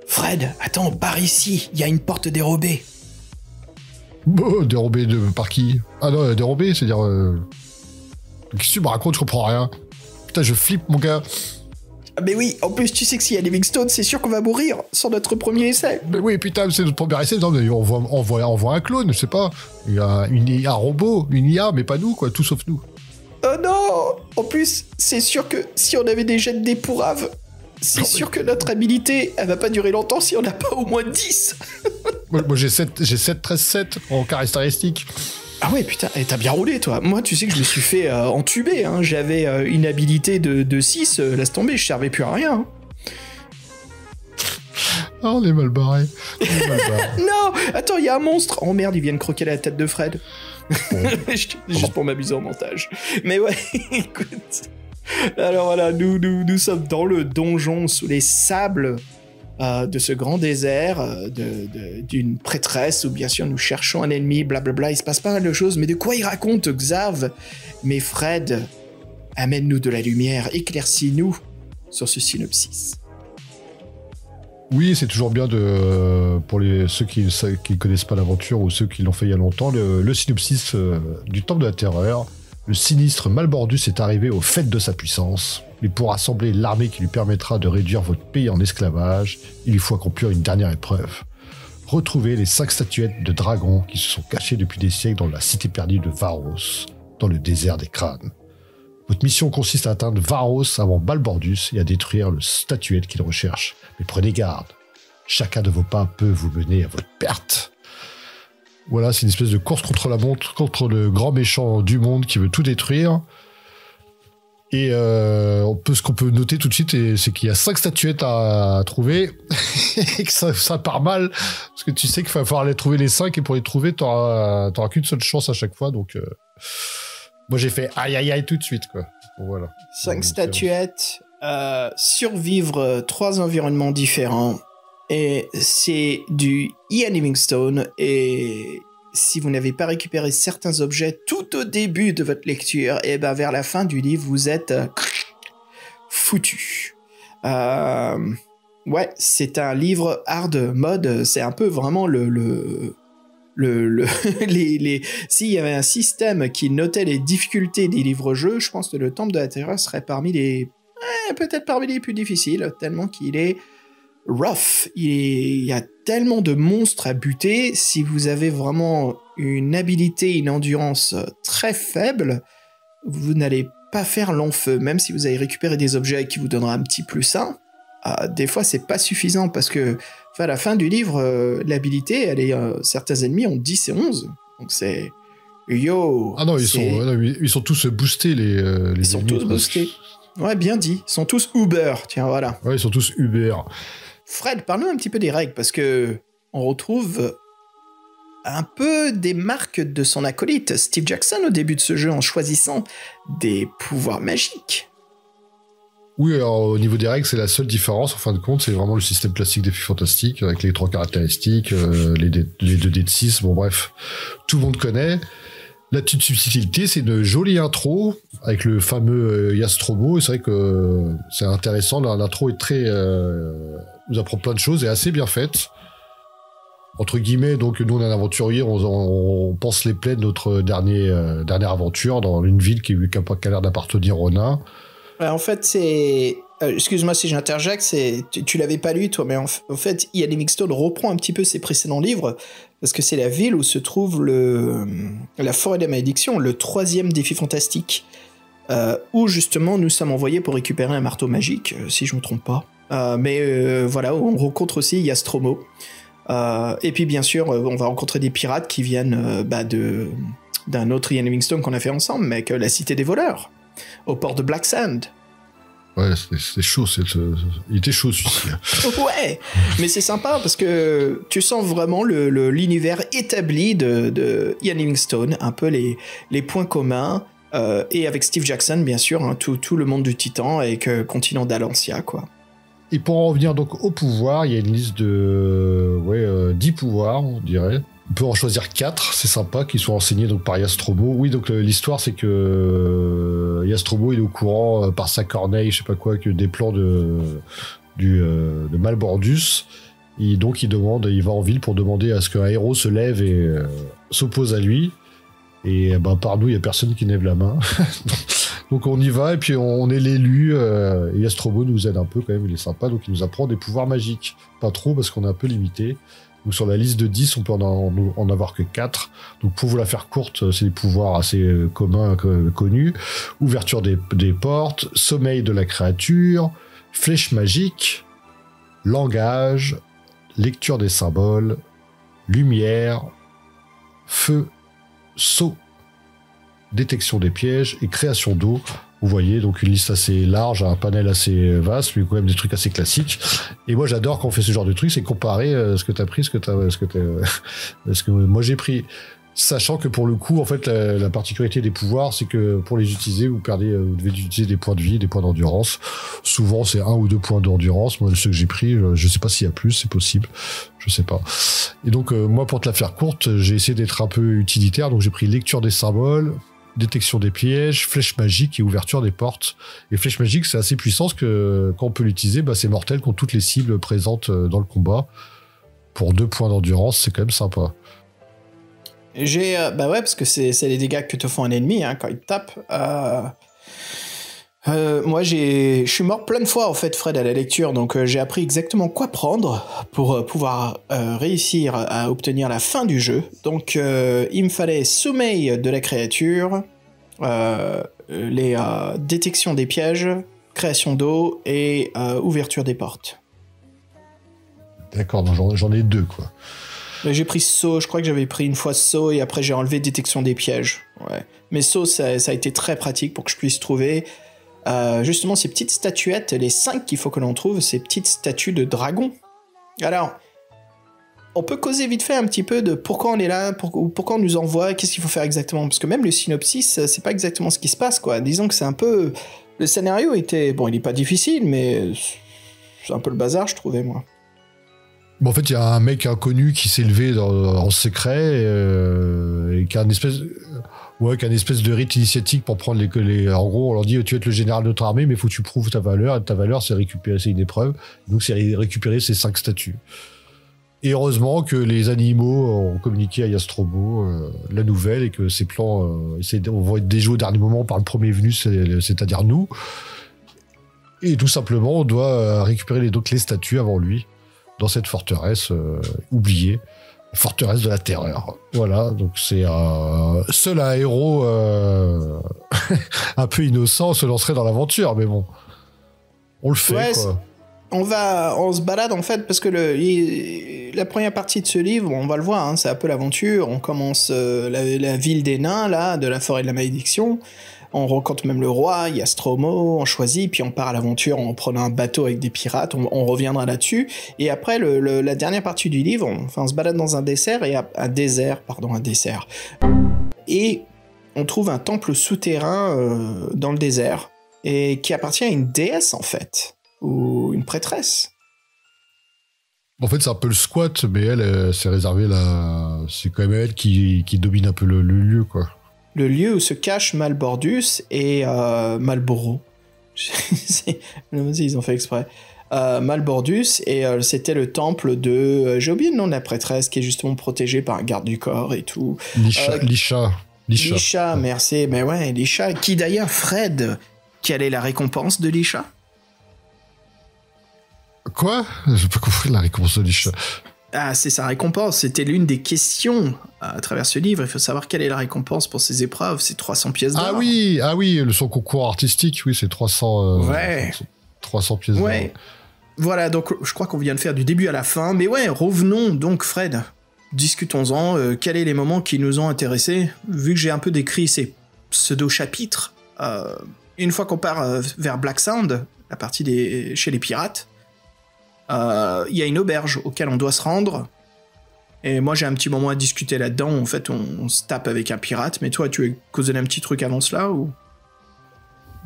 B: Fred, attends, par ici, il y a une porte dérobée.
C: Bon, dérobée par qui? Ah non, dérobée, c'est-à-dire... Qu'est-ce que tu me racontes? Je comprends rien. Putain, je flippe, mon gars.
B: Ah mais oui, en plus, tu sais que s'il y a Livingstone, c'est sûr qu'on va mourir sur notre premier essai.
C: Mais oui, putain, c'est notre premier essai. Non, mais on voit un clone, je sais pas. Il y a un robot, une IA, mais pas nous, quoi, tout sauf nous.
B: Oh non! En plus, c'est sûr que si on avait des jets de dés pourraves, c'est sûr que notre habilité, elle va pas durer longtemps si on n'a pas au moins 10.
C: Moi j'ai 7, 13, 7 en caractéristique.
B: Ah ouais, putain, t'as bien roulé, toi. Moi, tu sais que je me suis fait entuber, hein. J'avais une habilité de 6, laisse tomber, je servais plus à rien. Hein.
C: Ah, on est mal barré.
B: Non! Attends, il y a un monstre! Oh merde, ils viennent croquer la tête de Fred. Juste pour m'amuser en montage. Mais ouais, écoute... Alors voilà, nous sommes dans le donjon sous les sables de ce grand désert d'une prêtresse où bien sûr nous cherchons un ennemi, blablabla. Il se passe pas mal de choses, mais de quoi il raconte Xav? Mais Fred, amène-nous de la lumière, éclaircis-nous sur ce synopsis.
C: Oui, c'est toujours bien pour ceux qui ne connaissent pas l'aventure ou ceux qui l'ont fait il y a longtemps, le synopsis du Temple de la Terreur. Le sinistre Malbordus est arrivé au fait de sa puissance. Mais pour rassembler l'armée qui lui permettra de réduire votre pays en esclavage, il lui faut accomplir une dernière épreuve. Retrouvez les 5 statuettes de dragons qui se sont cachées depuis des siècles dans la cité perdue de Varos, dans le désert des crânes. Votre mission consiste à atteindre Varos avant Malbordus et à détruire le statuette qu'il recherche. Mais prenez garde, chacun de vos pas peut vous mener à votre perte. Voilà, c'est une espèce de course contre la montre, contre le grand méchant du monde qui veut tout détruire. Et ce qu'on peut noter tout de suite, c'est qu'il y a 5 statuettes à trouver et que ça part mal. Parce que tu sais qu'il va falloir les trouver les 5 et pour les trouver, t'auras qu'une seule chance à chaque fois. Donc, moi j'ai fait aïe aïe aïe tout de suite, quoi. Bon, voilà.
B: 5 statuettes, survivre 3 environnements différents. Et c'est du Ian Livingstone. Et si vous n'avez pas récupéré certains objets tout au début de votre lecture, et ben vers la fin du livre, vous êtes foutu. Ouais, c'est un livre hard mode. C'est un peu vraiment s'il y avait un système qui notait les difficultés des livres-jeux, je pense que le Temple de la Terreur serait peut-être parmi les plus difficiles, tellement qu'il est rough. Il y a tellement de monstres à buter. Si vous avez vraiment une habilité, une endurance très faible, vous n'allez pas faire long feu, même si vous avez récupéré des objets qui vous donnera un petit plus 1. Des fois, c'est pas suffisant parce que à la fin du livre, l'habilité, certains ennemis ont 10 et 11. Donc c'est... Yo!
C: Ah non, ils sont tous boostés, les
B: Ils sont tous boostés. Ouais, bien dit. Ils sont tous Uber, tiens, voilà.
C: Ouais, ils sont tous Uber.
B: Fred, parle-nous un petit peu des règles, parce que on retrouve un peu des marques de son acolyte, Steve Jackson, au début de ce jeu, en choisissant des pouvoirs magiques.
C: Oui, alors au niveau des règles, c'est la seule différence, en fin de compte, c'est vraiment le système classique des filles fantastiques, avec les 3 caractéristiques, les 2 dés de 6, bon bref, tout le monde connaît. La petite subtilité, c'est une jolie intro, avec le fameux Yastrobo, et c'est vrai que c'est intéressant, l'intro est très... nous apprend plein de choses, et assez bien faite. Entre guillemets, donc nous on est un aventurier, on pense les plaies de notre dernière aventure, dans une ville qui a l'air d'appartenir aux nains.
B: En fait, c'est... excuse-moi si j'interjecte, tu l'avais pas lu, toi, mais en fait, Ian Livingstone reprend un petit peu ses précédents livres, parce que c'est la ville où se trouve la forêt des malédictions, le 3e défi fantastique, où justement nous sommes envoyés pour récupérer un marteau magique, si je me trompe pas. Voilà, on rencontre aussi Yastromo. Et puis bien sûr, on va rencontrer des pirates qui viennent d'un autre Ian Livingstone qu'on a fait ensemble, mec, la Cité des voleurs, au port de Black Sand.
C: Ouais, c'est chaud, il était chaud celui-ci.
B: Ouais, mais c'est sympa parce que tu sens vraiment l'univers établi de Ian Livingstone, un peu les points communs, et avec Steve Jackson, bien sûr, hein, tout le monde du Titan avec continent d'Alancia, quoi.
C: Et pour en revenir donc au pouvoir, il y a une liste de 10 pouvoirs, on dirait. On peut en choisir 4, c'est sympa, qui sont enseignés donc par Yastrobo. Oui, donc l'histoire, c'est que Yastrobo il est au courant par sa corneille, je sais pas quoi, que des plans de Malbordus. Et donc il va en ville pour demander à ce qu'un héros se lève et s'oppose à lui. Et par nous, il y a personne qui lève la main. Donc on y va, et puis on est l'élu, et Yastrobo nous aide un peu quand même, il est sympa, donc il nous apprend des pouvoirs magiques. Pas trop, parce qu'on est un peu limité. Donc sur la liste de 10, on peut en avoir que 4. Donc pour vous la faire courte, c'est des pouvoirs assez communs, connus. Ouverture des portes, sommeil de la créature, flèche magique, langage, lecture des symboles, lumière, feu, saut, détection des pièges et création d'eau. Vous voyez, donc une liste assez large, un panel assez vaste, mais quand même des trucs assez classiques. Et moi, j'adore quand on fait ce genre de trucs, c'est comparer ce que t'as pris, ce que moi j'ai pris. Sachant que pour le coup, en fait, la particularité des pouvoirs, c'est que pour les utiliser, vous devez utiliser des points de vie, des points d'endurance. Souvent, c'est 1 ou 2 points d'endurance. Moi, ceux que j'ai pris, je sais pas s'il y a plus, c'est possible. Je sais pas. Et donc, moi, pour te la faire courte, j'ai essayé d'être un peu utilitaire. Donc, j'ai pris lecture des symboles, détection des pièges, flèche magique et ouverture des portes. Et flèche magique, c'est assez puissant parce que quand on peut l'utiliser, c'est mortel contre toutes les cibles présentes dans le combat. Pour 2 points d'endurance, c'est quand même sympa.
B: Bah ouais, parce que c'est les dégâts que te font un ennemi quand il te tape. Moi, je suis mort plein de fois, en fait, Fred, à la lecture, donc j'ai appris exactement quoi prendre pour pouvoir réussir à obtenir la fin du jeu. Donc, il me fallait sommeil de la créature, les détections des pièges, création d'eau et ouverture des portes.
C: D'accord, j'en ai 2, quoi.
B: J'ai pris saut, je crois que j'avais pris une fois saut et après j'ai enlevé détection des pièges. Ouais. Mais saut, ça a été très pratique pour que je puisse trouver justement ces petites statuettes, les 5 qu'il faut que l'on trouve, ces petites statues de dragons. Alors, on peut causer vite fait un petit peu de pourquoi on est là, pourquoi on nous envoie, qu'est-ce qu'il faut faire exactement. Parce que même le synopsis, c'est pas exactement ce qui se passe, quoi. Disons que c'est un peu... Le scénario était... Bon, il est pas difficile, mais c'est un peu le bazar, je trouvais, moi.
C: Bon, en fait, il y a un mec inconnu qui s'est levé en secret et qui a une espèce de rite initiatique pour prendre les... En gros, on leur dit, tu vas être le général de notre armée, mais il faut que tu prouves ta valeur. Et ta valeur, c'est récupérer, c'est une épreuve. Donc, c'est récupérer ces 5 statues. Et heureusement que les animaux ont communiqué à Yastrobo la nouvelle et que ces plans vont être déjoués au dernier moment par le premier venu, c'est-à-dire nous. Et tout simplement, on doit récupérer les statues avant lui. Dans cette forteresse oubliée, forteresse de la terreur. Voilà, donc c'est seul un héros un peu innocent se lancerait dans l'aventure, mais bon, on le fait, ouais, quoi.
B: On se balade en fait parce que la première partie de ce livre, on va le voir, c'est un peu l'aventure. On commence la ville des nains là, de la forêt de la malédiction. On rencontre même le roi, Yastromo, on choisit, puis on part à l'aventure en prenant un bateau avec des pirates, on reviendra là-dessus. Et après, la dernière partie du livre, on se balade dans un désert. Et on trouve un temple souterrain dans le désert, et qui appartient à une déesse, en fait, ou une prêtresse.
C: En fait, c'est un peu le squat, mais elle s'est réservée là. C'est quand même elle qui domine un peu le lieu, quoi.
B: Le lieu où se cachent Malbordus et Malboro. Ils ont fait exprès. Malbordus, et c'était le temple de... j'ai oublié le nom de la prêtresse, qui est justement protégée par un garde du corps et tout. Lisha, merci. Mais ouais, Lisha, qui d'ailleurs, Fred, quelle est la récompense de Lisha?
C: Quoi? J'ai pas compris la récompense de Lisha.
B: Ah, c'est sa récompense. C'était l'une des questions à travers ce livre. Il faut savoir quelle est la récompense pour ces épreuves. C'est 300 pièces d'or.
C: Ah oui, son concours artistique, oui, c'est 300.
B: Ouais.
C: 300 pièces d'or.
B: Ouais. Voilà, donc je crois qu'on vient de faire du début à la fin. Mais ouais, revenons donc, Fred. Discutons-en. Quels sont les moments qui nous ont intéressés? Vu que j'ai un peu décrit ces pseudo-chapitres, une fois qu'on part vers Black Sound, la partie chez les pirates, il y a une auberge auquel on doit se rendre, et moi j'ai un petit moment à discuter là-dedans. En fait, on se tape avec un pirate. Mais toi, tu veux causer un petit truc avant cela ou?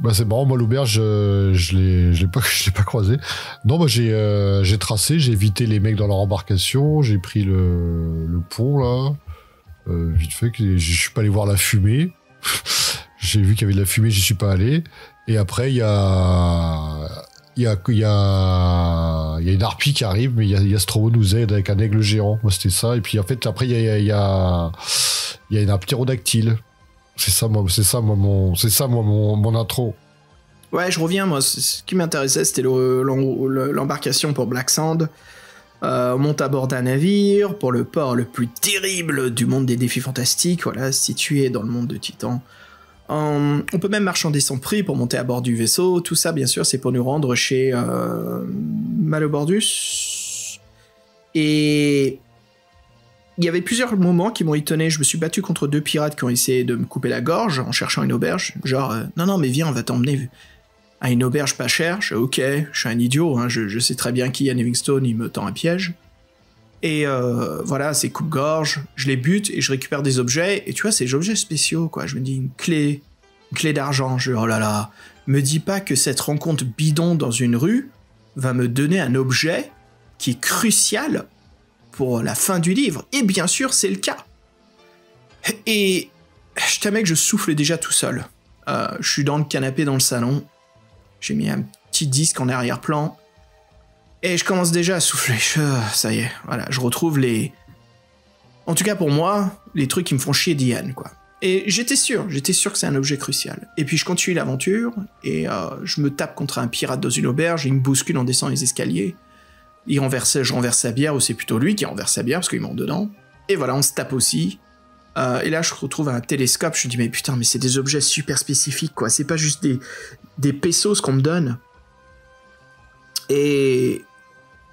C: Bah c'est marrant, moi l'auberge je l'ai pas croisé. Non, moi j'ai tracé, j'ai évité les mecs dans leur embarcation, j'ai pris le pont là, vite fait, que je suis pas allé voir la fumée. J'ai vu qu'il y avait de la fumée, j'y suis pas allé. Et après il y a une harpie qui arrive, mais Yastrobo nous aide avec un aigle géant. Moi, c'était ça. Et puis, en fait, après, il y a un ptérodactyle. C'est ça, moi, mon intro.
B: Ouais, je reviens, moi. Ce qui m'intéressait, c'était l'embarcation pour Black Sand. On monte à bord d'un navire pour le port le plus terrible du monde des défis fantastiques, voilà, situé dans le monde de Titan. On peut même marchander son prix pour monter à bord du vaisseau. Tout ça, bien sûr, c'est pour nous rendre chez Malbordus. Et il y avait plusieurs moments qui m'ont étonné. Je me suis battu contre 2 pirates qui ont essayé de me couper la gorge en cherchant une auberge. Genre, non, mais viens, on va t'emmener à une auberge pas chère. Ok, je suis un idiot, je sais très bien qui, Ian Livingstone, il me tend un piège. Et voilà, c'est coupe-gorge, je les bute et je récupère des objets. Et tu vois, c'est des objets spéciaux, quoi. Je me dis, une clé d'argent. Oh là là, me dis pas que cette rencontre bidon dans une rue va me donner un objet qui est crucial pour la fin du livre. Et bien sûr, c'est le cas. Et je t'admets que je souffle déjà tout seul. Je suis dans le canapé dans le salon. J'ai mis un petit disque en arrière-plan. Et je commence déjà à souffler. Ça y est, voilà, je retrouve les... En tout cas pour moi, les trucs qui me font chier d'Ian, quoi. Et j'étais sûr que c'est un objet crucial. Et puis je continue l'aventure, et je me tape contre un pirate dans une auberge, il me bouscule en descendant les escaliers. Je renverse sa bière, ou c'est plutôt lui qui renverse sa bière, parce qu'il monte dedans. Et voilà, on se tape aussi. Et là, je retrouve un télescope, je me dis, mais putain, mais c'est des objets super spécifiques, quoi. C'est pas juste des pesos qu'on me donne. Et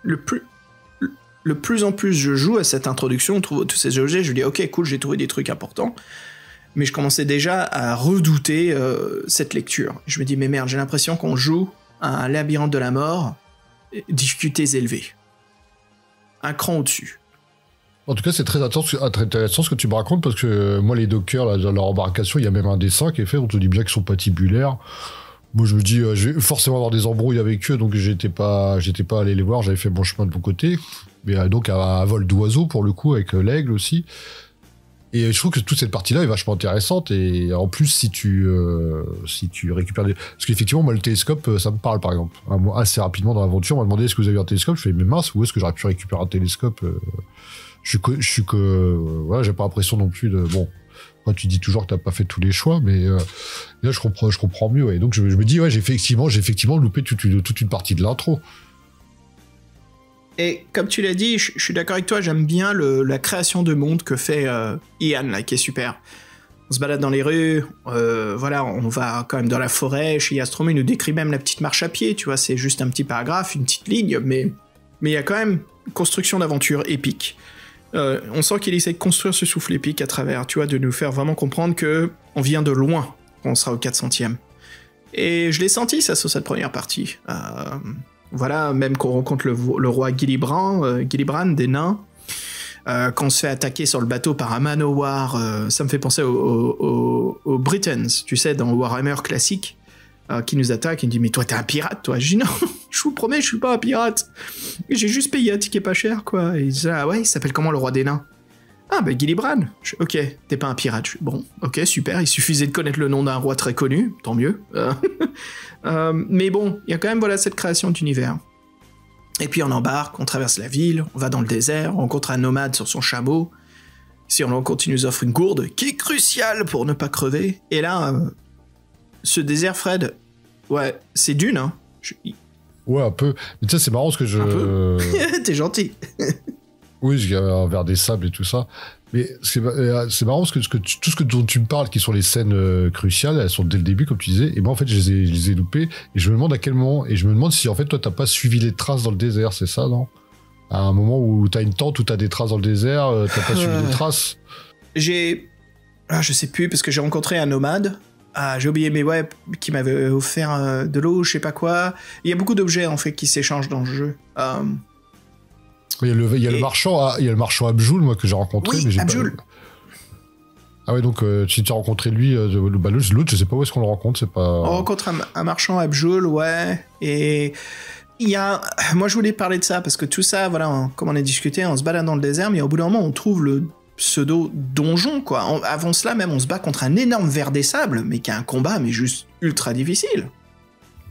B: le plus en plus je joue à cette introduction, on trouve tous ces objets, je me dis, ok, cool, j'ai trouvé des trucs importants. Mais je commençais déjà à redouter cette lecture. Je me dis, mais merde, j'ai l'impression qu'on joue à un labyrinthe de la mort, difficultés élevées. Un cran au-dessus.
C: En tout cas, c'est très intéressant ce que tu me racontes, parce que moi, les dockers, là, dans leur embarcation, il y a même un dessin qui est fait, on te dit bien qu'ils sont patibulaires. Moi, je me dis, je vais forcément avoir des embrouilles avec eux, donc j'étais pas allé les voir, j'avais fait mon chemin de mon côté. Mais donc, à vol d'oiseau, pour le coup, avec l'aigle aussi. Et je trouve que toute cette partie-là est vachement intéressante, et en plus, si tu récupères des... Parce qu'effectivement, moi, le télescope, ça me parle, par exemple. Assez rapidement dans l'aventure, on m'a demandé, est-ce que vous avez un télescope? Je fais, mais mince, où est-ce que j'aurais pu récupérer un télescope? Voilà, j'ai pas l'impression non plus de... Bon, moi, tu dis toujours que t'as pas fait tous les choix, mais là, je comprends mieux, ouais. Donc, je me dis, ouais, j'ai effectivement loupé toute une partie de l'intro.
B: Et comme tu l'as dit, je suis d'accord avec toi, j'aime bien la création de monde que fait Ian, là, qui est super. On se balade dans les rues, voilà, on va quand même dans la forêt, chez Yastrom, il nous décrit même la petite marche à pied, tu vois, c'est juste un petit paragraphe, une petite ligne, mais il y a quand même une construction d'aventure épique. On sent qu'il essaie de construire ce souffle épique à travers, tu vois, de nous faire vraiment comprendre que on vient de loin quand on sera au 400e. Et je l'ai senti, ça, sur cette première partie. Voilà, même qu'on rencontre le roi Gillibrand des nains, qu'on se fait attaquer sur le bateau par un manowar, ça me fait penser aux Britons, tu sais, dans Warhammer classique, qui nous attaque, il me dit, mais toi t'es un pirate, toi? Je dis, non, je vous promets, je suis pas un pirate, j'ai juste payé un ticket pas cher, quoi. Et il dit, ah ouais, il s'appelle comment le roi des nains? Ah bah Gillibrand. Ok, t'es pas un pirate. Bon, ok, super, il suffisait de connaître le nom d'un roi très connu, tant mieux. Mais bon, il y a quand même, voilà, cette création d'univers. Et puis on embarque, on traverse la ville, on va dans le désert, on rencontre un nomade sur son chameau. Si on continue, nous offre une gourde, qui est cruciale pour ne pas crever. Et là, ce désert, Fred, ouais, c'est dune, hein.
C: Ouais, un peu. Mais tu sais, c'est marrant parce que je...
B: Un peu. T'es gentil.
C: Oui, il y a un verre des sables et tout ça. Mais c'est marrant parce que tout ce dont tu me parles, qui sont les scènes cruciales, elles sont dès le début, comme tu disais. Et moi, en fait, je les ai loupées. Et je me demande à quel moment. Et je me demande si, en fait, toi, t'as pas suivi les traces dans le désert, c'est ça, non? À un moment où t'as une tente, où t'as des traces dans le désert, t'as pas suivi les traces?
B: Je sais plus, parce que j'ai rencontré un nomade. J'ai oublié, mais ouais, qui m'avait offert de l'eau, je sais pas quoi. Il y a beaucoup d'objets, en fait, qui s'échangent dans le jeu.
C: Il y a le marchand Abjoul, moi, que j'ai rencontré.
B: Oui,
C: mais j'ai
B: Abjoul.
C: pas... Ah ouais, donc si tu as rencontré lui, l'autre, je sais pas où est-ce qu'on le rencontre, c'est pas...
B: On rencontre un marchand Abjoul, ouais, et il y a... Moi, je voulais parler de ça, parce que tout ça, voilà, comme on a discuté, on se balade dans le désert, mais au bout d'un moment, on trouve le pseudo-donjon, quoi. Avant cela, même, on se bat contre un énorme ver des sables, mais qui a un combat, mais juste ultra difficile.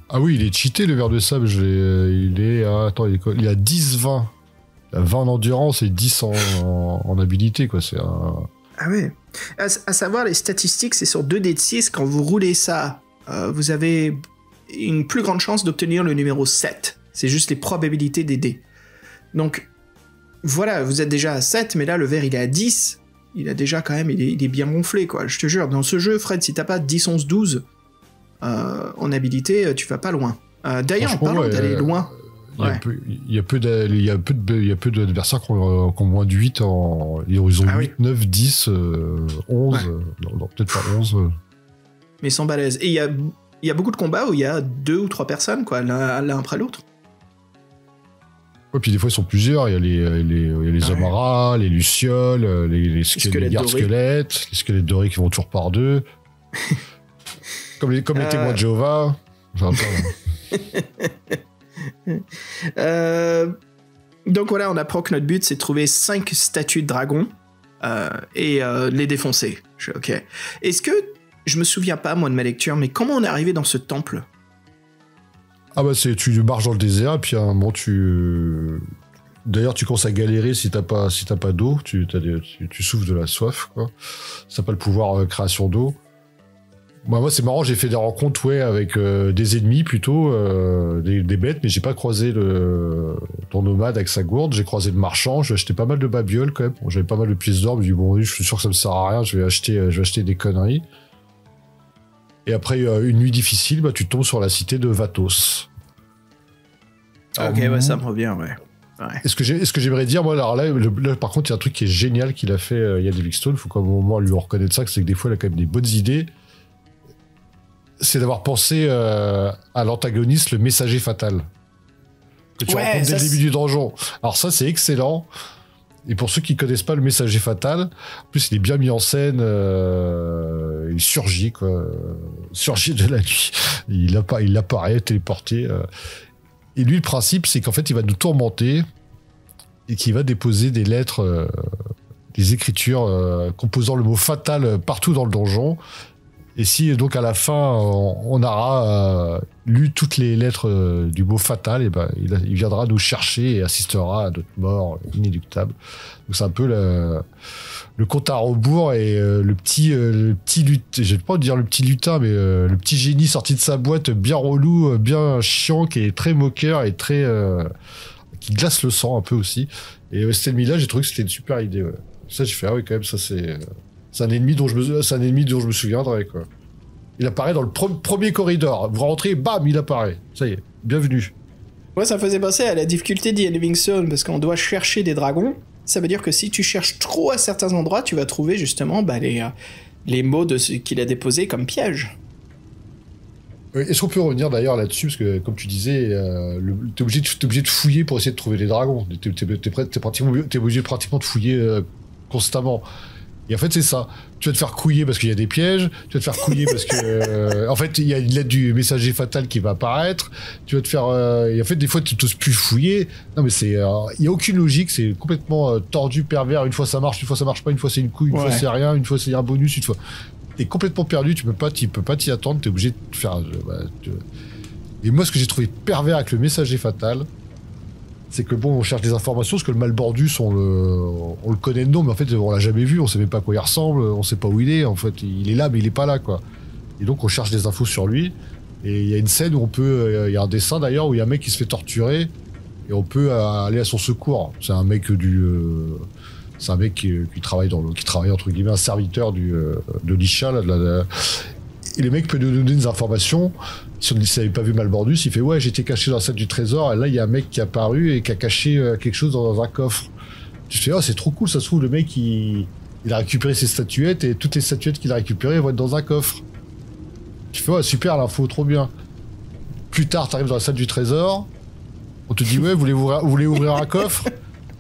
C: Ah oui, il est cheaté, le ver de sable, il est... Attends, il a 10-20. 20 en endurance et 10 en habilité, quoi. C'est un...
B: Ah ouais. À savoir, les statistiques, c'est sur 2 dés de 6. Quand vous roulez ça, vous avez une plus grande chance d'obtenir le numéro 7. C'est juste les probabilités des dés. Donc, voilà, vous êtes déjà à 7, mais là, le verre, il est à 10. Il a déjà, quand même, il est bien gonflé, quoi. Je te jure, dans ce jeu, Fred, si t'as pas 10, 11, 12 en habilité, tu vas pas loin. D'ailleurs, en parlant d'aller loin...
C: Il y a peu d'adversaires qui ont moins de 8 en... Ils ont 8, 9, 10, 11... Ouais. Non, peut-être pas 11...
B: Mais ils sont balèzes. Et il y a beaucoup de combats où il y a 2 ou 3 personnes, quoi, l'un après l'autre.
C: Ouais, puis des fois ils sont plusieurs, il y a les hommes rats, les lucioles, les gardes-squelettes, les squelettes dorés qui vont tour par deux. comme les témoins de Jéhovah.
B: Donc voilà, on apprend que notre but c'est de trouver 5 statues de dragons et les défoncer. Ok. Est-ce que, je me souviens pas moi de ma lecture, mais comment on est arrivé dans ce temple?
C: Ah bah tu marches dans le désert et puis à un moment d'ailleurs tu commences à galérer si t'as pas d'eau, tu souffres de la soif quoi. Ça n'a pas le pouvoir création d'eau. Moi c'est marrant, j'ai fait des rencontres avec des ennemis plutôt, des bêtes, mais j'ai pas croisé ton nomade avec sa gourde, j'ai croisé le marchand, j'ai acheté pas mal de babioles quand même, j'avais pas mal de pièces d'or, je me dis bon je suis sûr que ça me sert à rien, je vais acheter des conneries. Et après une nuit difficile, bah, tu tombes sur la cité de Vatos.
B: Ok, ouais, ça me revient, ouais.
C: Et ce que j'aimerais dire, moi, alors là, par contre, il y a un truc qui est génial qu'il a fait Ian Livingstone, il faut qu'à un moment lui reconnaître ça, c'est que des fois, il a quand même des bonnes idées. C'est d'avoir pensé à l'antagoniste, le messager fatal. Que tu rencontres dès le début du donjon. Alors ça, c'est excellent. Et pour ceux qui connaissent pas le messager fatal, en plus il est bien mis en scène, il surgit quoi, surgit de la nuit, il apparaît téléporté. Et lui le principe c'est qu'en fait il va nous tourmenter et qu'il va déposer des lettres, des écritures composant le mot fatal partout dans le donjon. Et si donc à la fin on aura lu toutes les lettres du mot fatal, et ben il viendra nous chercher et assistera à notre mort inéluctable. Donc c'est un peu le compte à rebours et le petit lutin, je vais pas dire le petit lutin, mais le petit génie sorti de sa boîte, bien relou, bien chiant, qui est très moqueur et très qui glace le sang un peu aussi. Et cet ennemi-là, j'ai trouvé que c'était une super idée. Ouais. Ça j'ai fait ah oui quand même ça c'est un ennemi dont je me souviendrai, quoi. Il apparaît dans le premier corridor. Vous rentrez, bam, il apparaît. Ça y est, bienvenue.
B: Ouais, ça faisait penser à la difficulté d'Ian Livingstone, parce qu'on doit chercher des dragons. Ça veut dire que si tu cherches trop à certains endroits, tu vas trouver justement les mots qu'il a déposés comme piège.
C: Est-ce qu'on peut revenir d'ailleurs là-dessus, parce que comme tu disais, t'es obligé de fouiller pour essayer de trouver des dragons. T'es obligé pratiquement de fouiller constamment. Et en fait, c'est ça. Tu vas te faire couiller parce qu'il y a des pièges. Tu vas te faire couiller parce que, en fait, il y a une lettre du messager fatal qui va apparaître. Tu vas te faire, et en fait, des fois, tu t'oses plus fouiller. Non, mais il y a aucune logique. C'est complètement tordu, pervers. Une fois ça marche pas. Une fois c'est une couille. Une fois c'est rien. Une fois c'est un bonus. Une fois, t'es complètement perdu. Tu peux pas t'y attendre. T'es obligé de faire. Et moi, ce que j'ai trouvé pervers avec le messager fatal, c'est que bon, on cherche des informations, parce que le Malbordus, on le connaît de nom, mais en fait, on l'a jamais vu, on sait même pas à quoi il ressemble, on sait pas où il est, en fait, il est là, mais il est pas là, quoi. Et donc, on cherche des infos sur lui, et il y a une scène où il y a un dessin d'ailleurs, où il y a un mec qui se fait torturer, et on peut aller à son secours. C'est un mec qui travaille entre guillemets, un serviteur de l'Isha, là, et le mec peut nous donner des informations. Si on ne s'avait pas vu Malbordus, il fait ouais, j'étais caché dans la salle du trésor, et là il y a un mec qui est apparu et qui a caché quelque chose dans un coffre. Je fais oh, c'est trop cool, ça se trouve le mec il a récupéré ses statuettes, et toutes les statuettes qu'il a récupérées vont être dans un coffre. Je fais ouais, super, l'info, trop bien. Plus tard, t'arrives dans la salle du trésor, on te dit ouais, vous voulez ouvrir un coffre?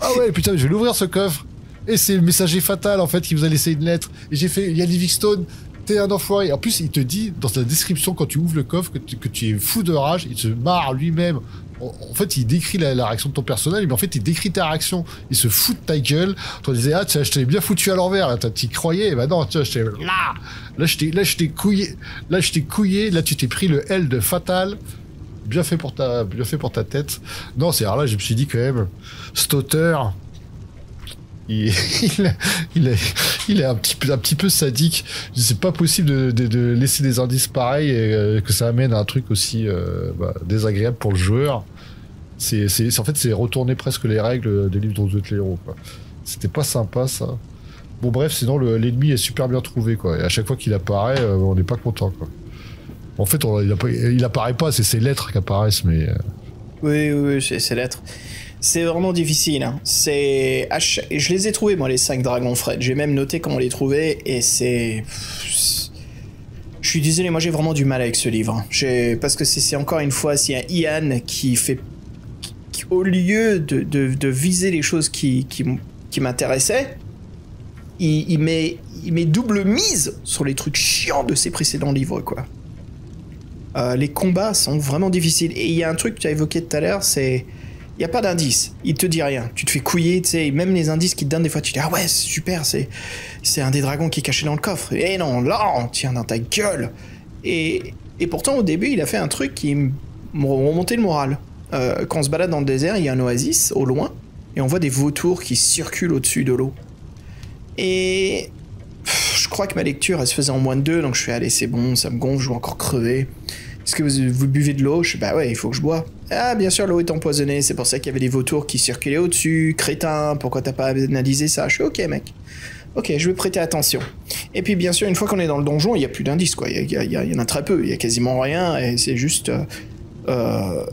C: Ah ouais, putain, je vais l'ouvrir ce coffre. Et c'est le messager fatal en fait qui vous a laissé une lettre. Et j'ai fait, il y a Livingstone, t'es un enfoiré. En plus, il te dit dans sa description quand tu ouvres le coffre que tu es fou de rage. Il se marre lui-même. En fait, il décrit la réaction de ton personnage, mais en fait, il décrit ta réaction. Il se fout de ta gueule. Toi, il disait ah tiens, je t'avais bien foutu à l'envers. T'y croyais? Bah non, tiens, là, je t'ai couillé. Là, tu t'es pris le L de fatal. Bien fait pour ta tête. Non, c'est alors là, je me suis dit quand même, cet auteur. Il est un petit peu sadique. C'est pas possible de laisser des indices pareils et que ça amène à un truc aussi désagréable pour le joueur. En fait, c'est retourner presque les règles des livres dont vous êtes les héros, quoi. C'était pas sympa, ça. Bon, bref, sinon, l'ennemi est super bien trouvé, quoi. Et à chaque fois qu'il apparaît, on n'est pas content, quoi. En fait, il apparaît pas, c'est ses lettres qui apparaissent, mais...
B: Oui, c'est ses lettres. C'est vraiment difficile. Hein. Je les ai trouvés, moi, les 5 dragons, Fred. J'ai même noté comment les trouver, et c'est... Je suis désolé, moi j'ai vraiment du mal avec ce livre. Parce que c'est encore une fois, s'il y a Ian qui fait... au lieu de viser les choses qui m'intéressaient, il met double mise sur les trucs chiants de ses précédents livres, quoi. Les combats sont vraiment difficiles. Et il y a un truc que tu as évoqué tout à l'heure, c'est... Il n'y a pas d'indice. Il te dit rien. Tu te fais couiller, tu sais. Même les indices qu'il te donnent, des fois, tu te dis « Ah ouais, c'est super, c'est un des dragons qui est caché dans le coffre. » Et non, là, on tient dans ta gueule. Et pourtant, au début, il a fait un truc qui me remontait le moral. Quand on se balade dans le désert, il y a un oasis, au loin, et on voit des vautours qui circulent au-dessus de l'eau. Et... je crois que ma lecture, elle se faisait en moins de 2, donc je fais « Allez, c'est bon, ça me gonfle, je vais encore crever. » Est-ce que vous buvez de l'eau? Je fais, bah ouais, il faut que je bois. Ah, bien sûr, l'eau est empoisonnée, c'est pour ça qu'il y avait des vautours qui circulaient au-dessus. Crétin, pourquoi t'as pas analysé ça? Je fais, ok, mec. Ok, je vais prêter attention. Et puis, bien sûr, une fois qu'on est dans le donjon, il n'y a plus d'indices, quoi. Il y en a très peu, il y a quasiment rien, et c'est juste... est-ce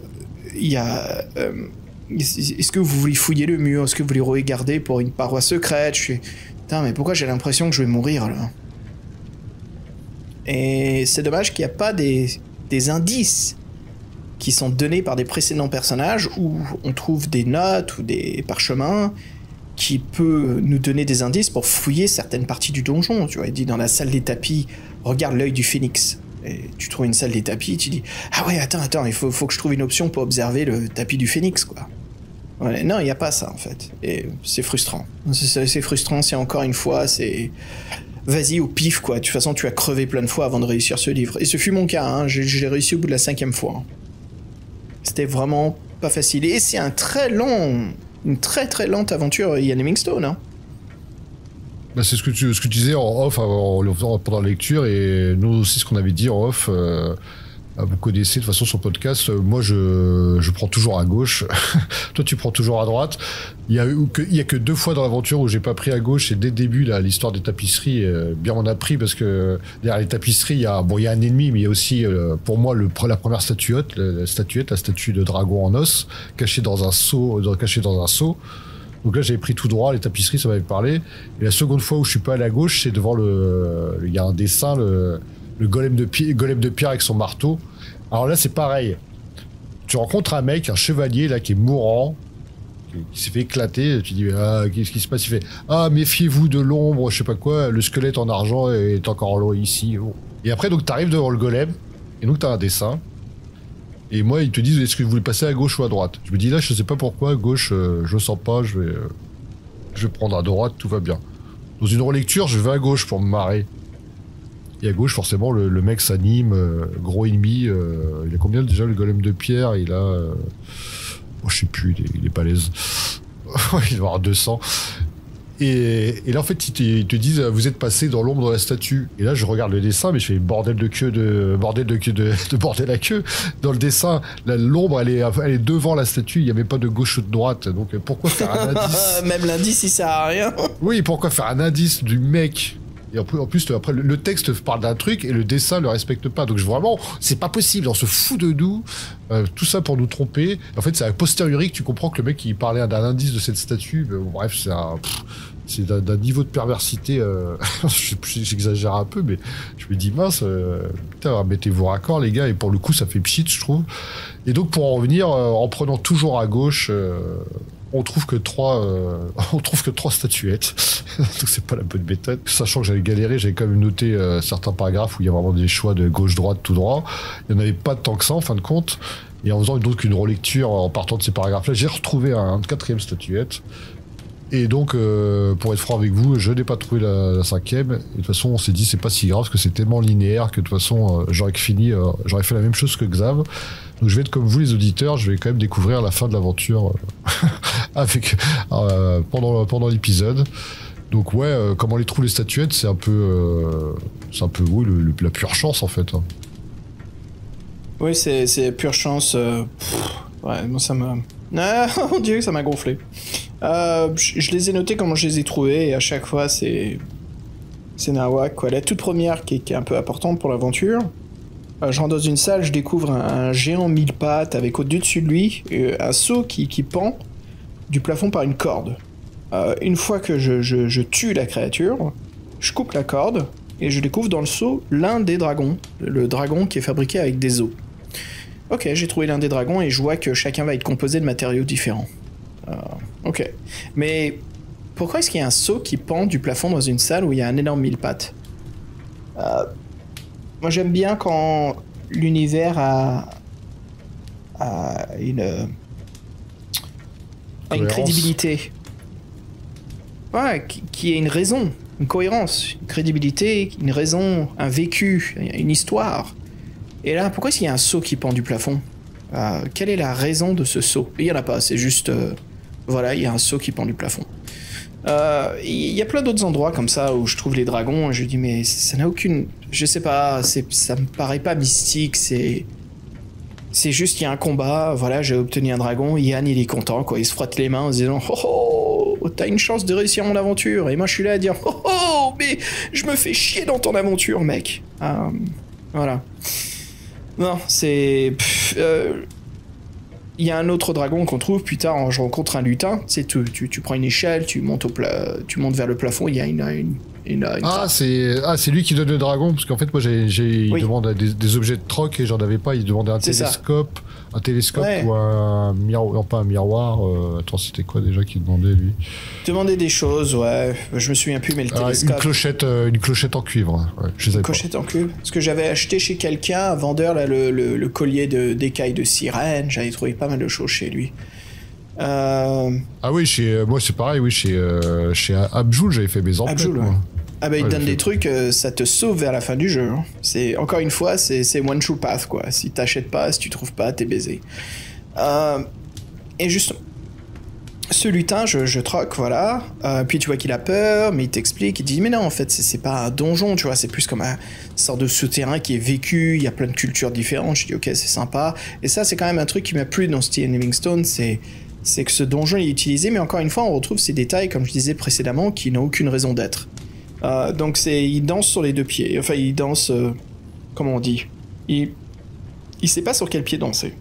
B: que vous voulez fouiller le mur? Est-ce que vous voulez regarder pour une paroi secrète? Je fais, putain, mais pourquoi j'ai l'impression que je vais mourir, là? Et c'est dommage qu'il n'y a pas des indices qui sont donnés par des précédents personnages où on trouve des notes ou des parchemins qui peut nous donner des indices pour fouiller certaines parties du donjon. Tu vois, il dit dans la salle des tapis, regarde l'œil du phénix. Et tu trouves une salle des tapis, tu dis ah ouais, attends, il faut que je trouve une option pour observer le tapis du phénix, quoi. Ouais, non, il n'y a pas ça en fait. Et c'est frustrant. C'est frustrant, c'est encore une fois, c'est... Vas-y au pif, quoi. De toute façon, tu as crevé plein de fois avant de réussir ce livre. Et ce fut mon cas, hein. Je l'ai réussi au bout de la 5e fois. C'était vraiment pas facile. Et c'est une très très lente aventure Ian Livingstone, hein.
C: Bah, c'est ce que tu disais en off pendant la lecture, et nous aussi ce qu'on avait dit en off. Vous connaissez de toute façon son podcast. Moi, je prends toujours à gauche. Toi, tu prends toujours à droite. Il y a que 2 fois dans l'aventure où j'ai pas pris à gauche. Et dès le début, là, l'histoire des tapisseries, bien on a pris parce que derrière les tapisseries, il y a un ennemi, mais il y a aussi, pour moi, la première statuette, la statue de dragon en os, cachée dans un seau. Donc là, j'avais pris tout droit, les tapisseries, ça m'avait parlé. Et la seconde fois où je suis pas allé à gauche, c'est devant il y a un dessin, le golem de pierre avec son marteau. Alors là, c'est pareil. Tu rencontres un mec, un chevalier, là, qui est mourant, qui s'est fait éclater. Tu dis, ah, qu'est-ce qui se passe? Il fait, ah, méfiez-vous de l'ombre, je sais pas quoi, le squelette en argent est encore là, ici. Oh. Et après, donc, t'arrives devant le golem, et donc, t'as un dessin. Et moi, ils te disent, est-ce que vous voulez passer à gauche ou à droite? Je me dis, là, je sais pas pourquoi, à gauche, je le sens pas, je vais prendre à droite, tout va bien. Dans une relecture, je vais à gauche pour me marrer. Et à gauche, forcément, le mec s'anime, gros ennemi. Il a combien déjà, le golem de pierre? Il a... je sais plus, il est balèze. Il doit avoir 200. Et là, en fait, ils te disent, vous êtes passé dans l'ombre de la statue. Et là, je regarde le dessin, mais je fais bordel à queue. Dans le dessin, l'ombre, elle est devant la statue. Il n'y avait pas de gauche ou de droite. Donc, pourquoi faire un indice?
B: Même l'indice, il sert à rien.
C: Oui, pourquoi faire un indice du mec? Et en plus, après, le texte parle d'un truc et le dessin le respecte pas. Donc vraiment, c'est pas possible. On se fout de nous. Tout ça pour nous tromper. En fait, c'est a posteriori que tu comprends que le mec, il parlait d'un indice de cette statue. Bref, c'est d'un niveau de perversité. J'exagère un peu, mais je me dis, mince, putain, mettez-vous raccord, les gars. Et pour le coup, ça fait pchit, je trouve. Et donc, pour en revenir, en prenant toujours à gauche... on trouve que 3 statuettes. Donc c'est pas la bonne méthode. Sachant que j'avais galéré, j'avais quand même noté certains paragraphes où il y a vraiment des choix de gauche, droite, tout droit. Il n'y en avait pas tant que ça en fin de compte. Et en faisant donc une relecture en partant de ces paragraphes-là, j'ai retrouvé une 4e statuette. Et donc, pour être franc avec vous, je n'ai pas trouvé la 5e. Et de toute façon, on s'est dit, c'est pas si grave, parce que c'est tellement linéaire que de toute façon, j'aurais fait la même chose que Xav. Donc je vais être comme vous les auditeurs, je vais quand même découvrir la fin de l'aventure pendant l'épisode. Donc ouais, comment les trouvent les statuettes, c'est un peu oui, la pure chance en fait. Hein.
B: Oui, c'est pure chance. Ouais, moi ça m'a... Ah, mon dieu, ça m'a gonflé. Je les ai notés comment je les ai trouvés, et à chaque fois c'est nawak, quoi. La toute première qui est un peu importante pour l'aventure. Je rentre dans une salle, je découvre un géant 1000 pattes avec au-dessus de lui un seau qui pend du plafond par une corde. Une fois que je tue la créature, je coupe la corde et je découvre dans le seau l'un des dragons, le dragon qui est fabriqué avec des os. Ok, j'ai trouvé l'un des dragons et je vois que chacun va être composé de matériaux différents. Ok. Mais pourquoi est-ce qu'il y a un seau qui pend du plafond dans une salle où il y a un énorme mille-pattes? Moi j'aime bien quand l'univers a une crédibilité. Ouais, qui ait une raison, une cohérence, une crédibilité, une raison, un vécu, une histoire. Et là, pourquoi est-ce qu'il y a un seau qui pend du plafond? Quelle est la raison de ce seau? Il n'y en a pas, c'est juste... voilà, il y a un seau qui pend du plafond. Il y a plein d'autres endroits comme ça où je trouve les dragons et je dis mais ça n'a aucune... Je sais pas, ça me paraît pas mystique, c'est juste il y a un combat, voilà, j'ai obtenu un dragon, Yann il est content quoi, il se frotte les mains en se disant oh t'as une chance de réussir mon aventure, et moi je suis là à dire oh mais je me fais chier dans ton aventure mec. Voilà. Non, c'est... Il y a un autre dragon qu'on trouve, plus tard je rencontre un lutin, tu prends une échelle, tu montes vers le plafond, il y a une
C: c'est lui qui donne le dragon, parce qu'en fait moi il demande des objets de troc et j'en avais pas, il demandait un télescope ouais. Ou un miroir, non pas un miroir, attends c'était quoi déjà qu'il demandait lui? Demandait des choses, ouais, je me souviens plus mais le télescope... Une clochette en cuivre, ouais, je les avais pas. Clochette en cuivre, parce que j'avais acheté chez quelqu'un, un vendeur, là, le collier d'écailles de sirène, j'avais trouvé pas mal de choses chez lui. Ah oui, moi c'est pareil, oui, chez Abjoul j'avais fait mes emplettes. Abjoul, ouais. Ah bah il te donne des trucs, ça te sauve vers la fin du jeu. Hein. C'est encore une fois, c'est one true path quoi. Si t'achètes pas, si tu trouves pas, t'es baisé. Et justement, ce lutin, je troque, voilà. Puis tu vois qu'il a peur, mais il t'explique, il dit mais non en fait c'est pas un donjon, tu vois, c'est plus comme un sorte de souterrain qui est vécu. Il y a plein de cultures différentes. Je dis ok c'est sympa. Et ça c'est quand même un truc qui m'a plu dans Steel Livingstone, c'est que ce donjon est utilisé, mais encore une fois on retrouve ces détails comme je disais précédemment qui n'ont aucune raison d'être. Donc il danse sur les deux pieds, enfin il danse, comment on dit, il sait pas sur quel pied danser.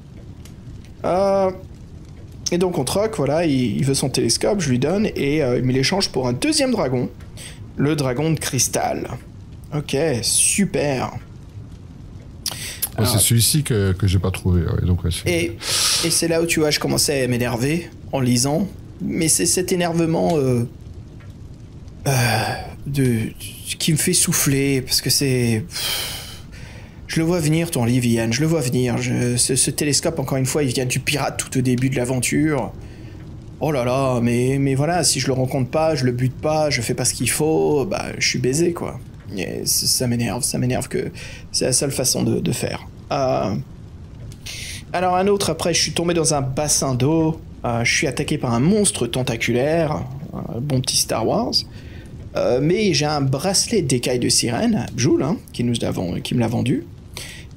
C: Et donc on troque, voilà, il veut son télescope, je lui donne, et il me l'échange pour un deuxième dragon, le dragon de cristal. Ok, super. C'est celui-ci que j'ai pas trouvé. Ouais, donc, ouais, et c'est là où tu vois, je commençais à m'énerver en lisant, mais c'est cet énervement qui me fait souffler, parce que c'est... Je le vois venir ton livre, Yann, je le vois venir. Ce télescope, encore une fois, il vient du pirate tout au début de l'aventure. Oh là là, mais voilà, si je le rencontre pas, je le bute pas, je fais pas ce qu'il faut, bah je suis baisé quoi. Et ça m'énerve que c'est la seule façon de faire. Alors un autre, après, je suis tombé dans un bassin d'eau, je suis attaqué par un monstre tentaculaire, un bon petit Star Wars, mais j'ai un bracelet d'écailles de sirène, Joule, hein, qui me l'a vendu,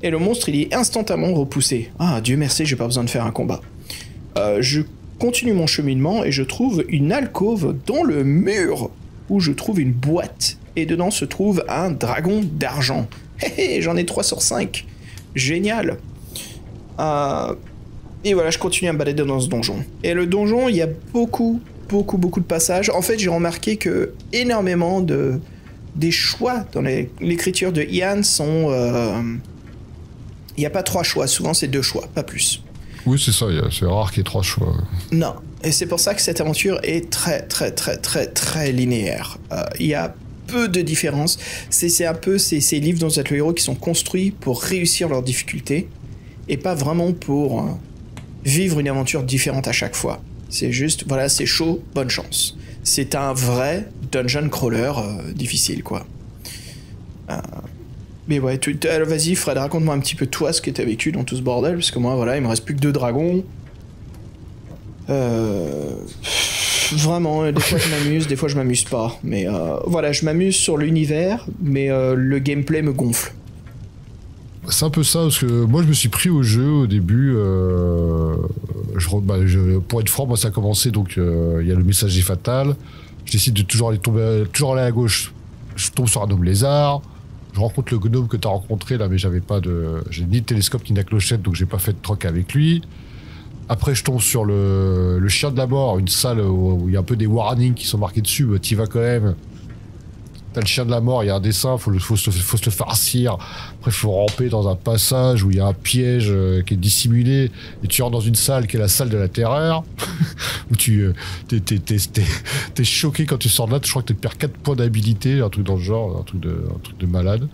C: et le monstre il est instantanément repoussé. Ah, Dieu merci, j'ai pas besoin de faire un combat. Je continue mon cheminement et je trouve une alcôve dans le mur, où je trouve une boîte, et dedans se trouve un dragon d'argent. Hé hé, j'en ai 3 sur 5. Génial. Et voilà, je continue à me balader dans ce donjon. Et le donjon, il y a beaucoup de passages. En fait, j'ai remarqué que énormément des choix dans l'écriture de Ian sont... Il n'y a pas 3 choix, souvent c'est 2 choix, pas plus. Oui, c'est ça, c'est rare qu'il y ait 3 choix. Non, et c'est pour ça que cette aventure est très linéaire. Il y a peu de différences. C'est un peu ces livres dans le héros qui sont construits pour réussir leurs difficultés, et pas vraiment pour vivre une aventure différente à chaque fois. C'est juste, voilà, c'est chaud, bonne chance. C'est un vrai dungeon crawler difficile, quoi. Mais ouais, alors vas-y Fred, raconte-moi un petit peu toi ce que t'as vécu dans tout ce bordel, parce que moi, voilà, il me reste plus que 2 dragons. Vraiment, des fois je m'amuse, des fois je m'amuse pas. Mais voilà, je m'amuse sur l'univers, mais le gameplay me gonfle. C'est un peu ça, parce que moi je me suis pris au jeu au début. Pour être franc, moi ça a commencé, donc il y a le messager fatal. Je décide de toujours aller à gauche. Je tombe sur un gnome lézard. Je rencontre le gnome que t'as rencontré là, mais j'ai ni de télescope ni de clochette, donc j'ai pas fait de troc avec lui. Après, je tombe sur le chien de la mort, une salle où il y a un peu des warnings qui sont marqués dessus, bah, t'y vas quand même. t'as le chien de la mort, il y a un dessin, faut se le farcir. Après, faut ramper dans un passage où il y a un piège qui est dissimulé, et tu rentres dans une salle qui est la salle de la terreur, où t'es choqué quand tu sors de là. Je crois que tu perds 4 points d'habilité, un truc dans le genre, un truc de malade.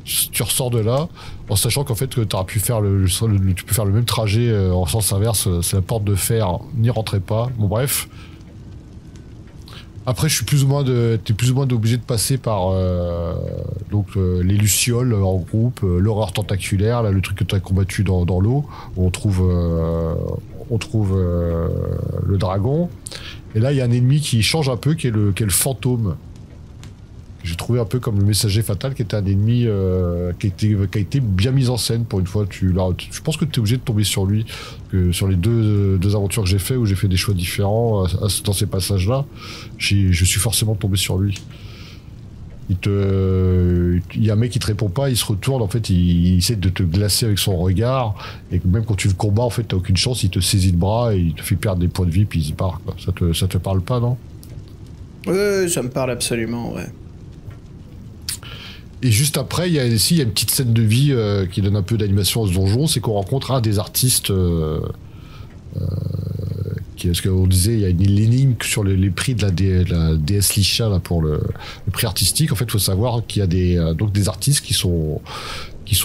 C: Tu ressors de là en sachant qu'en fait que tu peux faire le même trajet en sens inverse, c'est la porte de fer, n'y rentrez pas. Bon bref. Après t'es plus ou moins obligé de passer par les lucioles en groupe, l'horreur tentaculaire, là, le truc que tu as combattu dans l'eau, où on trouve le dragon. Et là il y a un ennemi qui change un peu, qui est le fantôme. J'ai trouvé un peu comme le messager fatal, qui était un ennemi qui a été bien mis en scène pour une fois. Je pense que tu es obligé de tomber sur lui. Que sur les deux aventures que j'ai fait, où j'ai fait des choix différents dans ces passages-là, je suis forcément tombé sur lui. Il y a un mec qui te répond pas, il se retourne, en fait, il essaie de te glacer avec son regard, et même quand tu le combats, en fait, t'as aucune chance, il te saisit le bras et il te fait perdre des points de vie, puis il part, quoi. Ça te parle pas, non?
B: Ça me parle absolument, ouais.
C: Et juste après, il y a une petite scène de vie qui donne un peu d'animation à ce donjon, c'est qu'on rencontre un des artistes parce qu'on disait, il y a une l'énigme sur les prix de la déesse Lisha là, pour le prix artistique. En fait, il faut savoir qu'il y a des artistes qui sont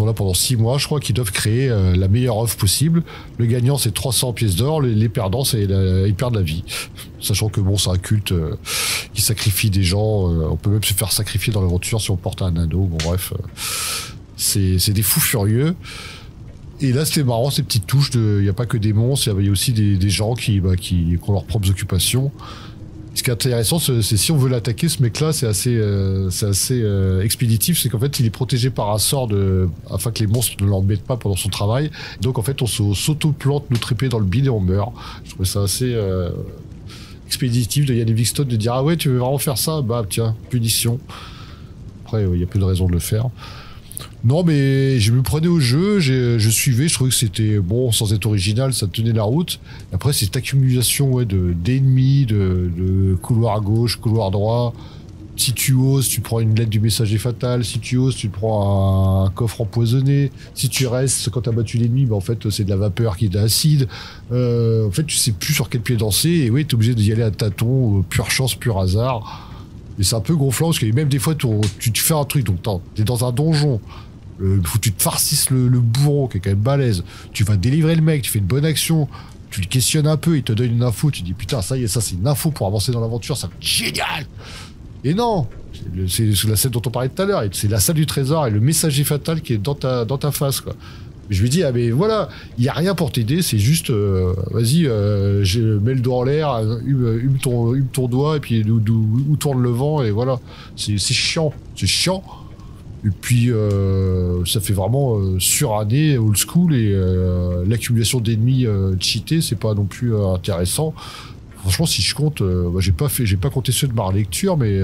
C: là pendant 6 mois, je crois, qui doivent créer la meilleure œuvre possible. Le gagnant, c'est 300 pièces d'or. Les perdants, ils perdent la vie. Sachant que bon, c'est un culte qui sacrifie des gens. On peut même se faire sacrifier dans l'aventure si on porte un anneau. Bon, bref, c'est des fous furieux. Et là, c'était marrant, ces petites touches. Il n'y a pas que des monstres, il y a aussi des gens qui ont leurs propres occupations. Ce qui est intéressant, c'est si on veut l'attaquer, ce mec-là, c'est assez expéditif. C'est qu'en fait, il est protégé par un sort afin que les monstres ne l'embêtent pas pendant son travail. Donc, en fait, on s'auto-plante notre épée dans le bide et on meurt. Je trouvais ça assez expéditif de Ian Livingstone de dire « Ah ouais, tu veux vraiment faire ça ? Bah tiens, punition. » Après, il y a peu de raison de le faire. Non, mais je me prenais au jeu, je suivais, je trouvais que c'était bon, sans être original, ça tenait la route. Et après, c'est cette accumulation d'ennemis, de couloir à gauche, couloir droit. Si tu oses, tu prends une lettre du messager fatal. Si tu oses, tu prends un coffre empoisonné. Si tu restes, quand t'as battu l'ennemi, bah en fait, c'est de la vapeur qui est de l'acide. En fait, tu sais plus sur quel pied danser. Et oui, t'es obligé d'y aller à tâtons, pure chance, pur hasard. Et c'est un peu gonflant, parce que même des fois, tu fais un truc, donc t'es dans un donjon. Faut que tu te farcisses le bourreau, qui est quand même balèze. Tu vas délivrer le mec, tu fais une bonne action, tu le questionnes un peu, il te donne une info, tu dis putain, ça y est, ça c'est une info pour avancer dans l'aventure, ça va être génial. Et non, c'est la scène dont on parlait tout à l'heure, c'est la salle du trésor et le messager fatal qui est dans ta face, quoi. Je lui dis, ah mais voilà, il n'y a rien pour t'aider, c'est juste, vas-y, mets le doigt en l'air, hume ton doigt, et puis où tourne le vent, et voilà. C'est chiant, Et puis, ça fait vraiment suranné, old school, et l'accumulation d'ennemis cheatés, c'est pas non plus intéressant. Franchement, si je compte, j'ai pas compté ceux de ma lecture, mais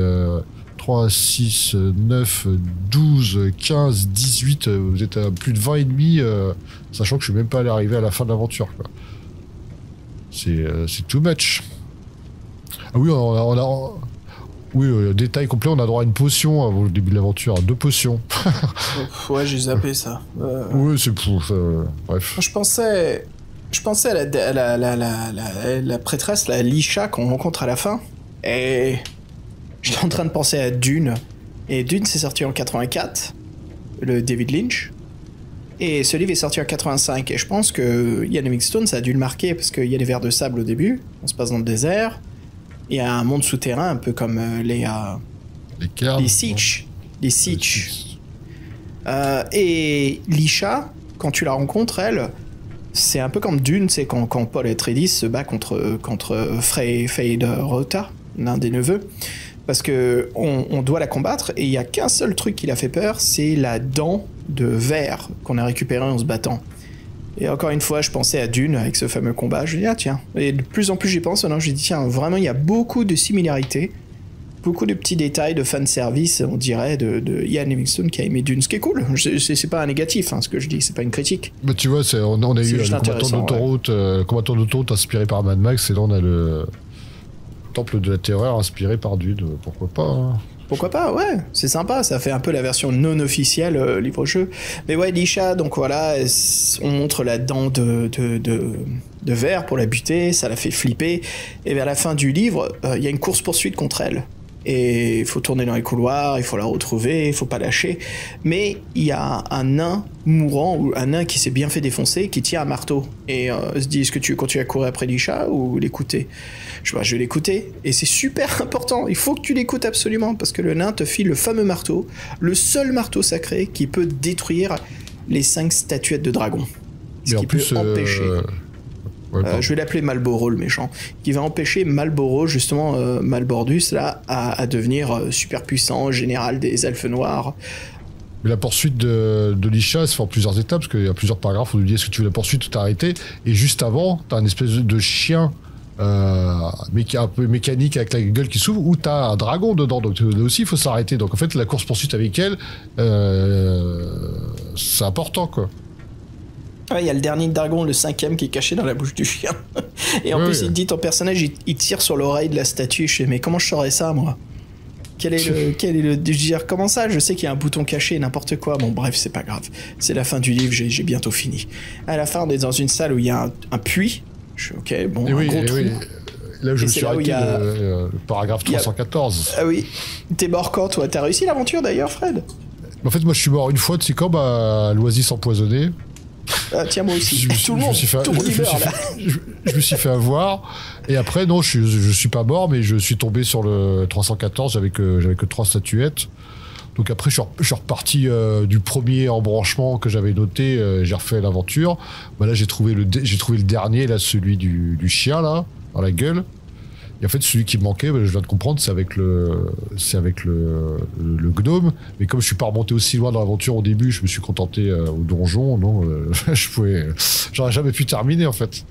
C: 3, 6, 9, 12, 15, 18, vous êtes à plus de 20 ennemis, sachant que je suis même pas allé arriver à la fin de l'aventure, quoi. C'est too much. Ah oui, détail complet, on a droit à une potion avant le début de l'aventure, 2 potions.
B: Ouais, j'ai zappé ça.
C: Oui, c'est pour bref.
B: Je pensais à la prêtresse, la Lisha, qu'on rencontre à la fin. Et j'étais en train de penser à Dune. Et Dune, c'est sorti en 84, le David Lynch. Et ce livre est sorti en 85. Et je pense que Ian Livingstone, ça a dû le marquer, parce qu'il y a des vers de sable au début, on se passe dans le désert. Il y a un monde souterrain, un peu comme les Siege. Les Siege. Et Lisha, quand tu la rencontres, elle, c'est un peu comme Dune, c'est quand Paul Atreides se bat contre Feyd-Rautha, l'un des neveux. Parce que on doit la combattre, et il n'y a qu'un seul truc qui l'a fait peur, c'est la dent de verre qu'on a récupérée en se battant. Et encore une fois, je pensais à Dune avec ce fameux combat. Je me dis, ah tiens. Et de plus en plus j'y pense, je dis, tiens, vraiment, il y a beaucoup de similarités, beaucoup de petits détails de fanservice, on dirait, de Ian Livingstone qui a aimé Dune, ce qui est cool. C'est pas un négatif, hein, ce que je dis, c'est pas une critique.
C: Bah, tu vois, on a eu le combattant d'autoroute inspiré par Mad Max, et là on a le Temple de la Terreur inspiré par Dune, pourquoi pas, hein.
B: Pourquoi pas, ouais, c'est sympa, ça fait un peu la version non officielle livre-jeu. Mais ouais, Lisha, donc voilà, on montre la dent de verre pour la buter, ça la fait flipper, et vers la fin du livre, il y a une course-poursuite contre elle. Et il faut tourner dans les couloirs, il faut la retrouver, il faut pas lâcher. Mais il y a un nain mourant, ou un nain qui s'est bien fait défoncer, qui tient un marteau. Et se dit, est-ce que tu continues à courir après Lisha ou l'écouter? Je vais l'écouter. Et c'est super important, il faut que tu l'écoutes absolument, parce que le nain te file le fameux marteau, le seul marteau sacré qui peut détruire les 5 statuettes de dragon. Ce qui peut empêcher... je vais l'appeler Malboro le méchant, qui va empêcher Malboro, justement Malbordus là, à devenir super puissant, général des elfes noirs.
C: Mais la poursuite de Lisha se fait en plusieurs étapes, parce qu'il y a plusieurs paragraphes où on nous dit est-ce que tu veux la poursuite ou t'arrêter. Et juste avant, t'as une espèce de chien un peu mécanique avec la gueule qui s'ouvre, où t'as un dragon dedans, donc là aussi il faut s'arrêter. Donc en fait la course poursuite avec elle, c'est important quoi.
B: Ouais, il y a le dernier dragon, le 5e, qui est caché dans la bouche du chien. Et en plus, il te dit, ton personnage, il tire sur l'oreille de la statue. Je fais, mais comment je saurais ça, moi? Quel est le... Je veux dire, comment ça? Je sais qu'il y a un bouton caché, n'importe quoi. Bon, bref, c'est pas grave. C'est la fin du livre, j'ai bientôt fini. À la fin, on est dans une salle où il y a un puits. Je fais, ok, bon, un gros trou.
C: Là où je me suis arrêté, le paragraphe 314.
B: Ah oui. T'es mort quand, toi? T'as réussi l'aventure, d'ailleurs, Fred?
C: En fait, moi, je suis mort une fois, tu sais, comme à l'oasis empoisonnée.
B: Ah, tiens, moi aussi. Tout le monde
C: je me suis fait avoir. Et après, non, je suis pas mort, mais je suis tombé sur le 314. J'avais que 3 statuettes. Donc après, je suis reparti du premier embranchement que j'avais noté. J'ai refait l'aventure. Bah, là, j'ai trouvé le dernier, là, celui du chien, là, dans la gueule. Et en fait, celui qui me manquait, je viens de comprendre, c'est avec le gnome. Mais comme je suis pas remonté aussi loin dans l'aventure au début, je me suis contenté au donjon. Non, j'aurais jamais pu terminer en fait.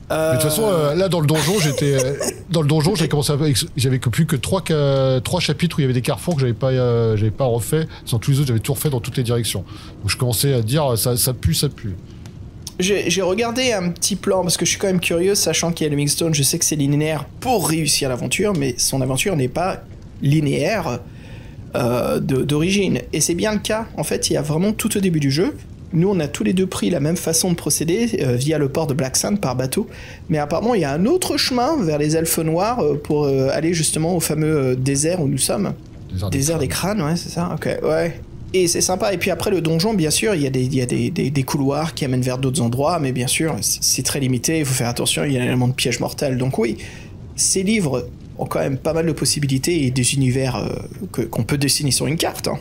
C: Mais de toute façon, là dans le donjon, j'avais commencé j'avais que plus que 3 chapitres où il y avait des carrefours que j'avais pas refait. Sans tous les autres, j'avais tout refait dans toutes les directions. Donc je commençais à dire ça pue.
B: J'ai regardé un petit plan, parce que je suis quand même curieux, sachant qu'il y a le Livingstone, je sais que c'est linéaire pour réussir l'aventure, mais son aventure n'est pas linéaire d'origine. Et c'est bien le cas, en fait, il y a vraiment tout au début du jeu. Nous, on a tous les deux pris la même façon de procéder, via le port de Black Sand par bateau, mais apparemment, il y a un autre chemin vers les elfes noirs pour aller justement au fameux désert où nous sommes. Désert des crânes, ouais, c'est ça, ok, ouais. Et c'est sympa. Et puis après, le donjon, bien sûr, il y a des couloirs qui amènent vers d'autres endroits, mais bien sûr, c'est très limité, il faut faire attention, il y a un élément de piège mortel. Donc oui, ces livres ont quand même pas mal de possibilités et des univers qu'on peut dessiner sur une carte. Hein.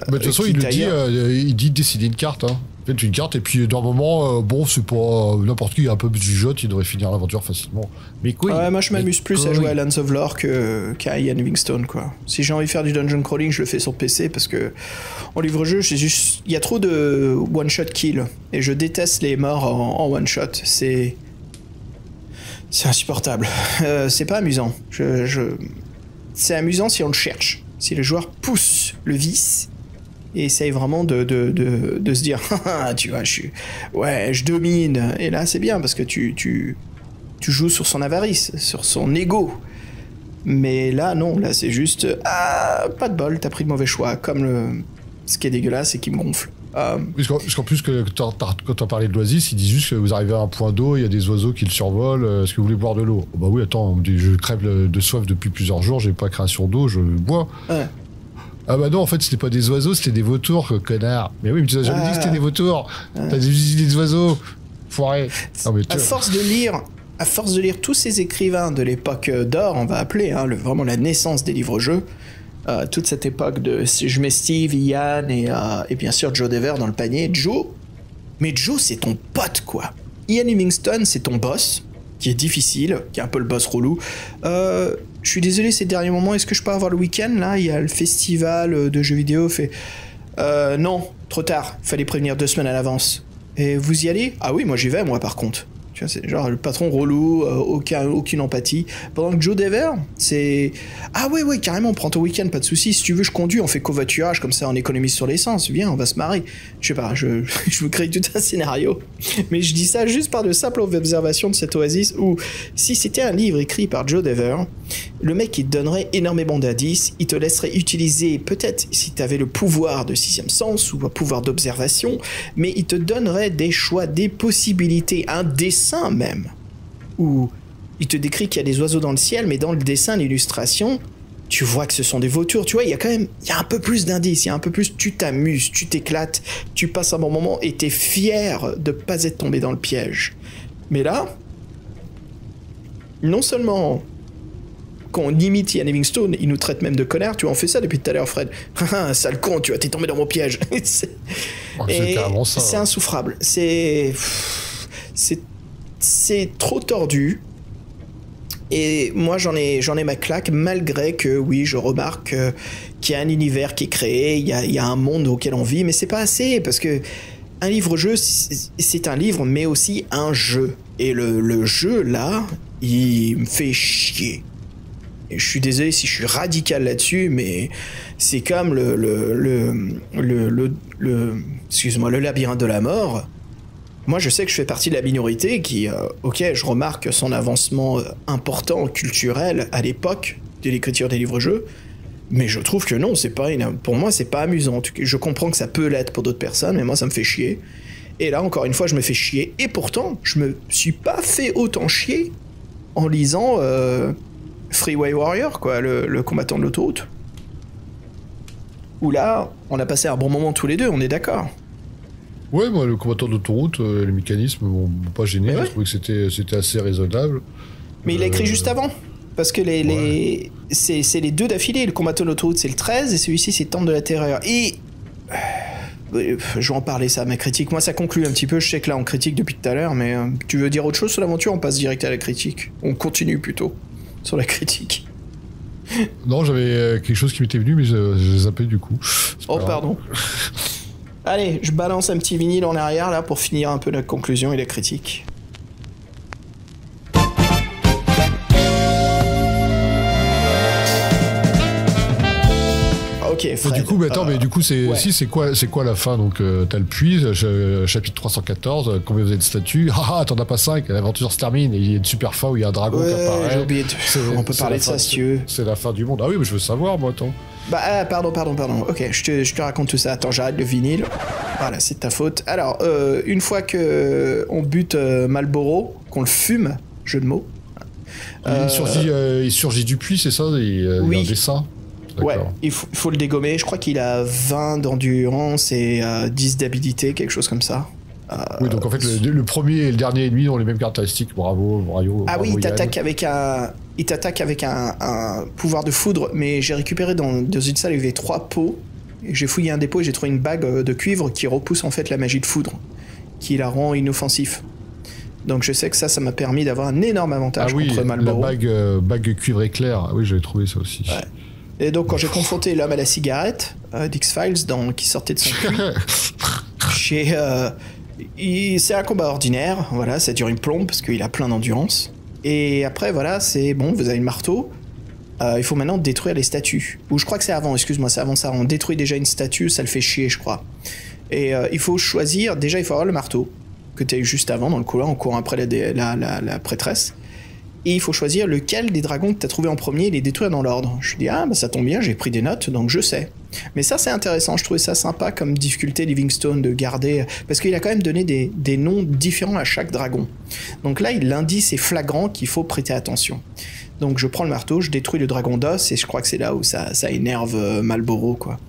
C: De toute façon, il dit dessiner une carte. Hein. Faites une carte, et puis d'un moment, bon, c'est pas n'importe qui, un peu jugeote, il devrait finir l'aventure facilement. Mais quoi?
B: Ouais, moi je m'amuse plus à jouer à Lands of Lore qu'à Ian Livingstone, quoi. Si j'ai envie de faire du dungeon crawling, je le fais sur PC, parce que en livre-jeu, il y a trop de one-shot kill, et je déteste les morts en one-shot. C'est insupportable. C'est pas amusant. C'est amusant si on le cherche. Si le joueur pousse le vice et essaye vraiment de se dire tu vois, je domine. Et là, c'est bien parce que tu joues sur son avarice, sur son ego. Mais là, non, là, c'est juste pas de bol, t'as pris le mauvais choix. Comme ce qui est dégueulasse, c'est qu'il me gonfle.
C: Parce qu'en plus, quand t'as parlé de l'oasis, ils disent juste que vous arrivez à un point d'eau, il y a des oiseaux qui le survolent, est-ce que vous voulez boire de l'eau? Bah oui, attends, je crève de soif depuis plusieurs jours, j'ai pas création d'eau, je bois. Ouais. Ah bah non, en fait, c'était pas des oiseaux, c'était des vautours, connard. Mais oui, mais tu n'as jamais dit que c'était des vautours. T'as dit des oiseaux. Foiré. Non, mais à force
B: de lire tous ces écrivains de l'époque d'or, on va appeler, hein, vraiment la naissance des livres-jeux, toute cette époque de... Je mets Steve, Ian et bien sûr Joe Dever dans le panier. Joe, c'est ton pote, quoi. Ian Livingstone, c'est ton boss, qui est difficile, qui est un peu le boss relou. Je suis désolé ces derniers moments, est-ce que je peux avoir le week-end, là? Il y a le festival de jeux vidéo, non, trop tard, fallait prévenir 2 semaines à l'avance. Et vous y allez? Ah oui, moi j'y vais, moi, par contre. Tu vois, c'est genre le patron relou, aucune empathie. Pendant que Joe Dever, c'est... Ah ouais, carrément, prends ton week-end, pas de soucis. Si tu veux, je conduis, on fait covoiturage, comme ça on économise sur l'essence. Viens, on va se marrer. Je sais pas, je vous crée tout un scénario. Mais je dis ça juste par de simples observations de cette oasis où, si c'était un livre écrit par Joe Dever, le mec il te donnerait énormément d'indices, il te laisserait utiliser, peut-être si tu avais le pouvoir de sixième sens ou un pouvoir d'observation, mais il te donnerait des choix, des possibilités, un dessin même, où il te décrit qu'il y a des oiseaux dans le ciel, mais dans le dessin, l'illustration, tu vois que ce sont des vautours, tu vois, il y a un peu plus d'indices, il y a un peu plus, tu t'amuses, tu t'éclates, tu passes un bon moment et t'es fier de pas être tombé dans le piège. Mais là, non seulement quand on imite Ian Livingstone, il nous traite même de connards, tu vois, on fait ça depuis tout à l'heure, Fred. Sale con, tu vois, t'es tombé dans mon piège. C'est insouffrable, c'est trop tordu. Et moi j'en ai ma claque, malgré que oui, je remarque qu'il y a un univers qui est créé, il y a un monde auquel on vit, mais c'est pas assez, parce que un livre-jeu, c'est un livre, mais aussi un jeu. Et le jeu, là, il me fait chier. Et je suis désolé si je suis radical là-dessus, mais c'est comme excuse-moi, le labyrinthe de la mort. Moi, je sais que je fais partie de la minorité qui, ok, je remarque son avancement important culturel à l'époque de l'écriture des livres-jeux, mais je trouve que non, c'est pas pour moi, c'est pas amusant. Je comprends que ça peut l'être pour d'autres personnes, mais moi, ça me fait chier. Et là, encore une fois, je me fais chier. Et pourtant, je me suis pas fait autant chier en lisant Freeway Warrior, quoi, le combattant de l'autoroute. Où là, on a passé un bon moment tous les deux, on est d'accord.
C: Ouais, moi, le combattant d'autoroute, les mécanismes m'ont pas gêné. Je trouvais que c'était assez raisonnable.
B: Mais il a écrit juste avant. Parce que c'est les deux d'affilée. Le combattant d'autoroute, c'est le 13, et celui-ci, c'est Temple de la Terreur. Et... je vais en parler, ça, ma critique. Moi, ça conclut un petit peu. Je sais que là, on critique depuis tout à l'heure, mais tu veux dire autre chose sur l'aventure? On passe direct à la critique. On continue plutôt sur la critique.
C: Non, j'avais quelque chose qui m'était venu, mais j'ai zappé du coup.
B: Oh, pardon. Allez, je balance un petit vinyle en arrière là pour finir un peu la conclusion et la critique. Ok, Fred.
C: Du coup, mais du coup, c'est quoi la fin? Donc, t'as le puits, chapitre 314, combien vous avez de statues? Ah, t'en as pas 5, l'aventure se termine, et il y a une super fin où il y a un dragon qui apparaît.
B: J'ai oublié on peut parler de ça si tu veux.
C: C'est la fin du monde. Ah oui, mais je veux savoir, moi, attends.
B: Pardon. Ok, je te raconte tout ça. Attends, j'arrête le vinyle. Voilà, c'est de ta faute. Alors, une fois que on bute Marlboro, qu'on le fume, jeu de mots.
C: Il surgit du puits, c'est ça? Il y a un dessin.
B: Ouais, il faut le dégommer. Je crois qu'il a 20 d'endurance et 10 d'habilité, quelque chose comme ça.
C: Oui, donc en fait, le premier et le dernier ennemi ont les mêmes caractéristiques. Bravo.
B: Ah oui, il t'attaque avec un pouvoir de foudre, mais j'ai récupéré dans une salle, il y avait 3 pots. J'ai fouillé un dépôt et j'ai trouvé une bague de cuivre qui repousse en fait la magie de foudre, qui la rend inoffensif. Donc je sais que ça m'a permis d'avoir un énorme avantage contre Marlboro.
C: La bague cuivre éclair. Ah oui, j'avais trouvé ça aussi.
B: Ouais. Et donc quand j'ai confronté l'homme à la cigarette d'X-Files qui sortait de son puits, c'est un combat ordinaire, voilà, ça dure une plombe parce qu'il a plein d'endurance. Et après voilà, c'est bon, vous avez le marteau, il faut maintenant détruire les statues. Ou je crois que c'est avant, excuse-moi, c'est avant ça, on détruit déjà une statue, ça le fait chier je crois. Et il faut choisir, déjà il faut avoir le marteau, que tu as eu juste avant dans le couloir, en courant après la prêtresse. Et il faut choisir lequel des dragons que tu as trouvé en premier et les détruire dans l'ordre. Je dis, ça tombe bien, j'ai pris des notes, donc je sais. Mais ça, c'est intéressant, je trouvais ça sympa comme difficulté Livingstone de garder... Parce qu'il a quand même donné des noms différents à chaque dragon. Donc là, l'indice est flagrant qu'il faut prêter attention. Donc je prends le marteau, je détruis le dragon d'os, et je crois que c'est là où ça énerve Marlboro, quoi.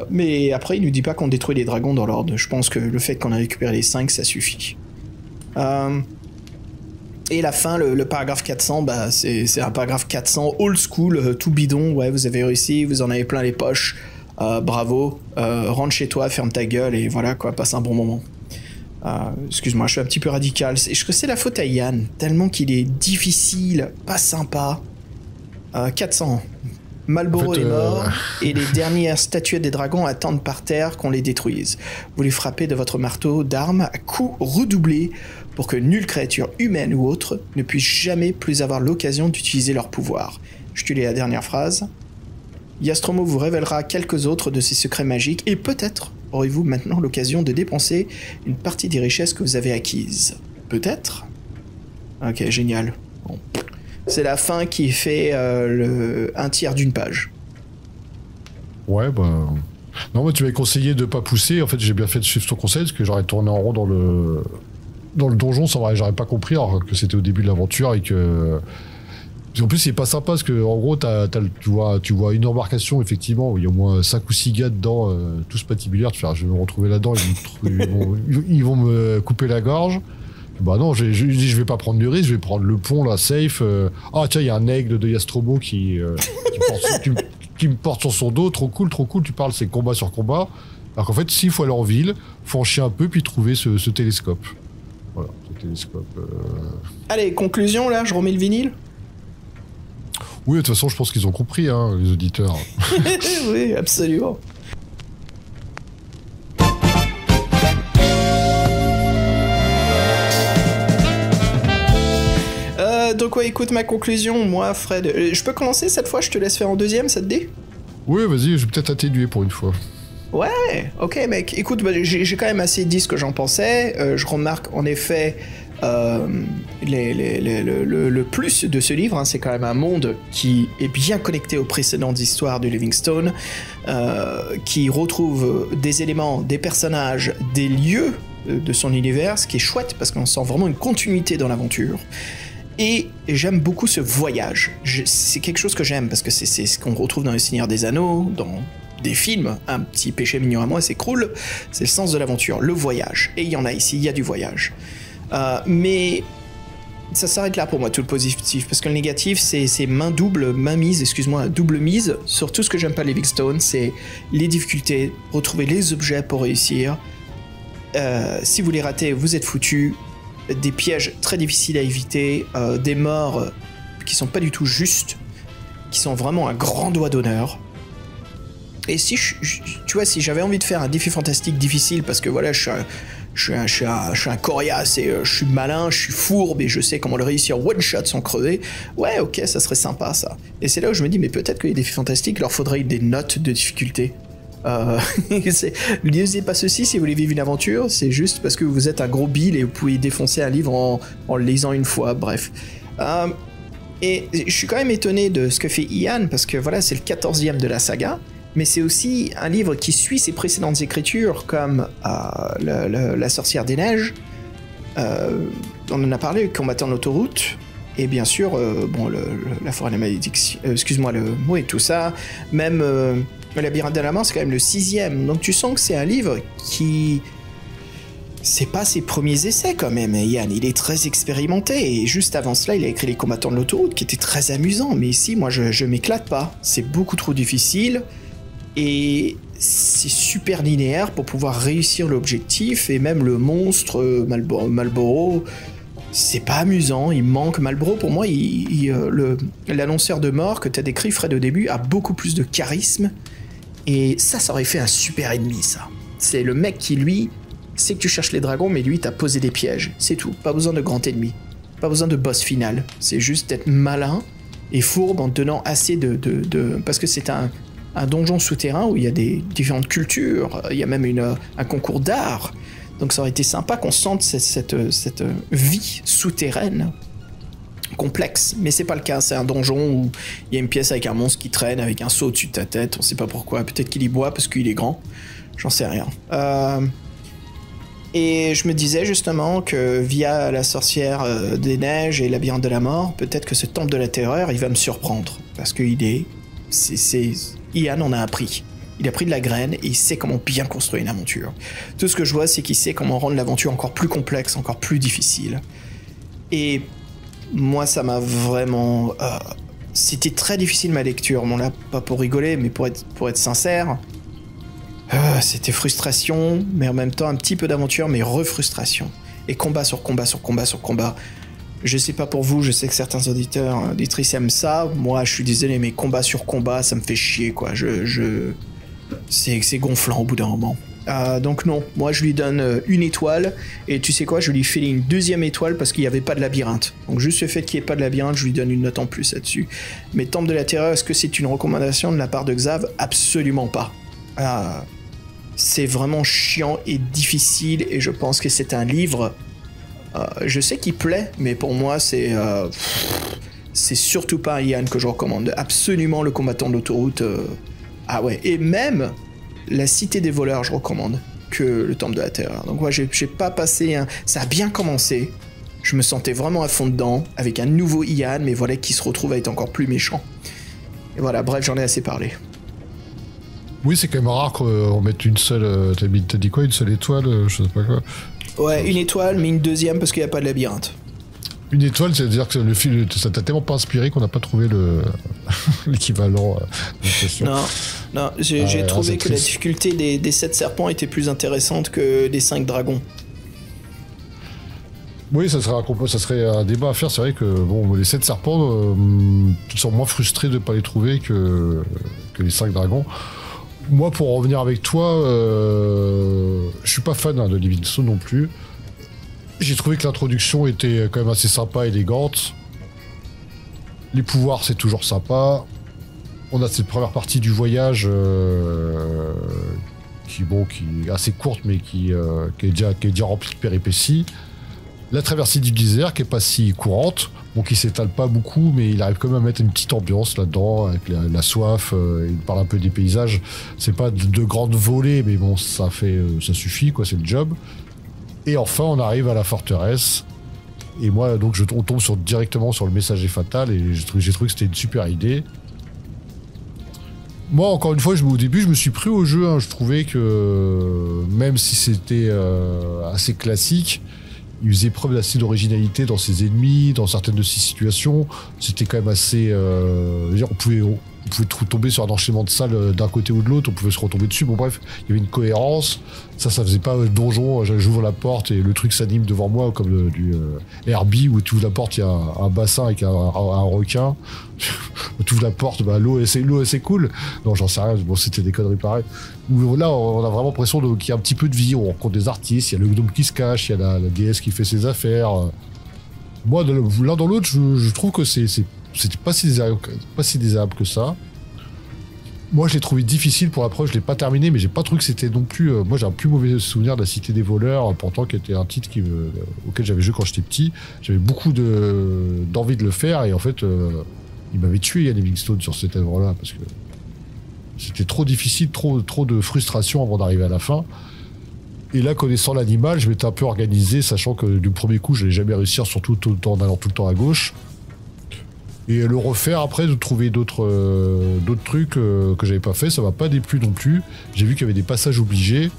B: Mais après, il nous dit pas qu'on détruit les dragons dans l'ordre. Je pense que le fait qu'on a récupéré les 5, ça suffit. Et la fin, le paragraphe 400, c'est un paragraphe 400 old school, tout bidon. Ouais, vous avez réussi, vous en avez plein les poches. Bravo. Rentre chez toi, ferme ta gueule et voilà quoi, passe un bon moment. Excuse-moi, je suis un petit peu radical. C'est la faute à Ian, tellement qu'il est difficile, pas sympa. 400. Malboro
C: En fait,
B: est mort, et les dernières statuettes des dragons attendent par terre qu'on les détruise. Vous les frappez de votre marteau d'armes à coups redoublés pour que nulle créature humaine ou autre ne puisse jamais plus avoir l'occasion d'utiliser leur pouvoir. Je te lis la dernière phrase. Yastromo vous révélera quelques autres de ses secrets magiques, et peut-être aurez-vous maintenant l'occasion de dépenser une partie des richesses que vous avez acquises. Peut-être ? Ok, génial. Bon. C'est la fin qui fait un tiers d'une page.
C: Ouais, bah... Non, moi, tu m'avais conseillé de pas pousser. En fait, j'ai bien fait de suivre ton conseil, parce que j'aurais tourné en rond dans le donjon, j'aurais pas compris, alors que c'était au début de l'aventure, et que... En plus, c'est pas sympa, parce que en gros, tu vois une embarcation, effectivement, où il y a au moins 5 ou 6 gars dedans, tous patibulaires. Tu fais, je vais me retrouver là-dedans, ils vont me couper la gorge. Bah non, je vais pas prendre de risque, je vais prendre le pont, là, safe. Ah tiens, il y a un aigle de Yastrobo qui me porte sur son dos, trop cool, tu parles, c'est combat sur combat. Alors qu'en fait, s'il faut aller en ville, faut en chier un peu, puis trouver ce télescope. Voilà, ce télescope.
B: Allez, conclusion, là, je remets le vinyle.
C: Oui, de toute façon, je pense qu'ils ont compris, hein, les auditeurs.
B: Oui, absolument. Donc ouais, écoute ma conclusion, moi Fred, je peux commencer cette fois, je te laisse faire en deuxième, ça te dit ?
C: Oui, vas-y, je vais peut-être atténuer pour une fois.
B: Ouais, ok mec, écoute, bah, j'ai quand même assez dit ce que j'en pensais, je remarque en effet le plus de ce livre, hein, c'est quand même un monde qui est bien connecté aux précédentes histoires de Livingstone, qui retrouve des éléments, des personnages, des lieux de son univers, ce qui est chouette parce qu'on sent vraiment une continuité dans l'aventure. Et j'aime beaucoup ce voyage. C'est quelque chose que j'aime parce que c'est ce qu'on retrouve dans Le Seigneur des Anneaux, dans des films, un petit péché mignon à moi, c'est cool. C'est le sens de l'aventure, le voyage. Et il y en a ici, il y a du voyage. Mais ça s'arrête là pour moi, tout le positif, parce que le négatif, c'est double mise sur tout ce que j'aime pas Livingstone, c'est les difficultés, retrouver les objets pour réussir. Si vous les ratez, vous êtes foutus. Des pièges très difficiles à éviter, des morts qui sont pas du tout justes, qui sont vraiment un grand doigt d'honneur. Et si tu vois, si j'avais envie de faire un défi fantastique difficile, parce que voilà, je suis un coriace et je suis malin, je suis fourbe et je sais comment le réussir one shot sans crever, ouais, ok, ça serait sympa ça. Et c'est là où je me dis, mais peut-être que les défis fantastiques, leur faudrait des notes de difficulté. Lisez pas ceci si vous voulez vivre une aventure, c'est juste parce que vous êtes un gros bill et vous pouvez défoncer un livre en le lisant une fois, bref. Et je suis quand même étonné de ce que fait Ian, parce que voilà, c'est le 14e de la saga, mais c'est aussi un livre qui suit ses précédentes écritures, comme La Sorcière des Neiges, on en a parlé, Combattant l'autoroute, et bien sûr, la Forêt de la Malédiction, oui, tout ça, même... Le Labyrinthe de la Mort, c'est quand même le 6e. Donc tu sens que c'est un livre qui... C'est pas ses premiers essais quand même, Ian. Il est très expérimenté. Et juste avant cela, il a écrit Les Combattants de l'autoroute, qui était très amusant. Mais ici, moi, je m'éclate pas. C'est beaucoup trop difficile. Et c'est super linéaire pour pouvoir réussir l'objectif. Et même le monstre, Malboro... C'est pas amusant, il manque. Malboro, pour moi, l'annonceur de mort que t'as décrit, Fred, au début, a beaucoup plus de charisme. Et ça aurait fait un super ennemi, ça. C'est le mec qui, lui, sait que tu cherches les dragons, mais lui, t'a posé des pièges. C'est tout. Pas besoin de grand ennemi. Pas besoin de boss final. C'est juste d'être malin et fourbe en te donnant assez de... Parce que c'est un donjon souterrain où il y a des différentes cultures. Il y a même un concours d'art. Donc ça aurait été sympa qu'on sente cette vie souterraine complexe, mais c'est pas le cas. C'est un donjon où il y a une pièce avec un monstre qui traîne avec un seau au-dessus de ta tête, on sait pas pourquoi, peut-être qu'il y boit parce qu'il est grand, j'en sais rien. Et je me disais justement que via La Sorcière des Neiges et Labyrinthe de la Mort, peut-être que ce temple de la terreur, il va me surprendre, parce qu'il Ian en a appris. Il a pris de la graine et il sait comment bien construire une aventure. Tout ce que je vois, c'est qu'il sait comment rendre l'aventure encore plus complexe, encore plus difficile. Et moi, ça m'a vraiment... C'était très difficile ma lecture. Bon là, pas pour rigoler, mais pour être sincère, c'était frustration, mais en même temps un petit peu d'aventure, mais refrustration. Et combat sur combat sur combat sur combat. Je sais pas pour vous, je sais que certains auditeurs, auditrices aiment ça. Moi, je suis désolé, mais combat sur combat, ça me fait chier, quoi. C'est gonflant au bout d'un moment. Donc non, moi je lui donne 1 étoile, et tu sais quoi, je lui file une 2e étoile parce qu'il n'y avait pas de labyrinthe. Donc juste le fait qu'il n'y ait pas de labyrinthe, je lui donne une note en plus là-dessus. Mais Temple de la Terreur, est-ce que c'est une recommandation de la part de Xav? Absolument pas. C'est vraiment chiant et difficile, et je pense que c'est un livre... je sais qu'il plaît, mais pour moi c'est surtout pas un Ian que je recommande. Absolument le combattant d'autoroute. Ah ouais, et même la Cité des voleurs je recommande que le Temple de la Terreur. Donc ouais, j'ai pas passé un... Ça a bien commencé, je me sentais vraiment à fond dedans, avec un nouveau Ian, mais voilà, qui se retrouve à être encore plus méchant. Et voilà, bref, j'en ai assez parlé.
C: Oui, c'est quand même rare qu'on mette une seule... T'as dit quoi, une seule étoile, je sais pas quoi.
B: Ouais, 1 étoile, mais une 2e parce qu'il n'y a pas de labyrinthe.
C: 1 étoile, c'est-à-dire que le film, ça t'a tellement pas inspiré qu'on n'a pas trouvé l'équivalent.
B: Non, j'ai trouvé que la difficulté des 7 serpents était plus intéressante que des 5 dragons.
C: Oui, ça serait un débat à faire. C'est vrai que bon, les 7 serpents sont moins frustrés de ne pas les trouver que les 5 dragons. Moi, pour en revenir avec toi, je suis pas fan de Livingstone non plus. J'ai trouvé que l'introduction était quand même assez sympa, élégante. Les pouvoirs, c'est toujours sympa. On a cette première partie du voyage qui est assez courte, mais qui est déjà remplie de péripéties. La traversée du désert, qui est pas si courante, qui s'étale pas beaucoup, mais il arrive quand même à mettre une petite ambiance là-dedans, avec la soif, il parle un peu des paysages. C'est pas de grandes volées, mais bon, ça suffit, quoi, c'est le job. Et enfin, on arrive à la forteresse. Et moi, donc, on tombe directement sur le messager fatal, et j'ai trouvé que c'était une super idée. Moi, encore une fois, au début, je me suis pris au jeu. Je trouvais que, même si c'était assez classique, il faisait preuve d'assez d'originalité dans ses ennemis, dans certaines de ses situations. C'était quand même assez... on pouvait tomber sur un enchaînement de salles d'un côté ou de l'autre, on pouvait se retomber dessus. Bon bref, il y avait une cohérence. Ça faisait pas donjon, j'ouvre la porte et le truc s'anime devant moi comme du Herbie où tu ouvres la porte, il y a un bassin avec un requin. Tu ouvres la porte, l'eau c'est cool. Non, j'en sais rien, bon, c'était des conneries pareilles. Là, on a vraiment l'impression qu'il y a un petit peu de vie, on rencontre des artistes, il y a le gnome qui se cache, il y a la déesse qui fait ses affaires. Moi, l'un dans l'autre, je trouve que c'était pas si désagréable que ça. Moi, je l'ai trouvé difficile pour l'approche, je l'ai pas terminé, mais j'ai pas trouvé que c'était non plus... moi, j'ai un plus mauvais souvenir de la Cité des voleurs, pourtant, qui était un titre auquel j'avais joué quand j'étais petit. J'avais beaucoup d'envie de le faire, et en fait, il m'avait tué, Ian Livingstone, sur cette œuvre-là, parce que c'était trop difficile, trop de frustration avant d'arriver à la fin. Et là, connaissant l'animal, je m'étais un peu organisé, sachant que du premier coup, je n'allais jamais réussir, surtout en allant tout le temps à gauche. Et le refaire après, de trouver d'autres trucs que j'avais pas fait, ça m'a pas déplu non plus. J'ai vu qu'il y avait des passages obligés.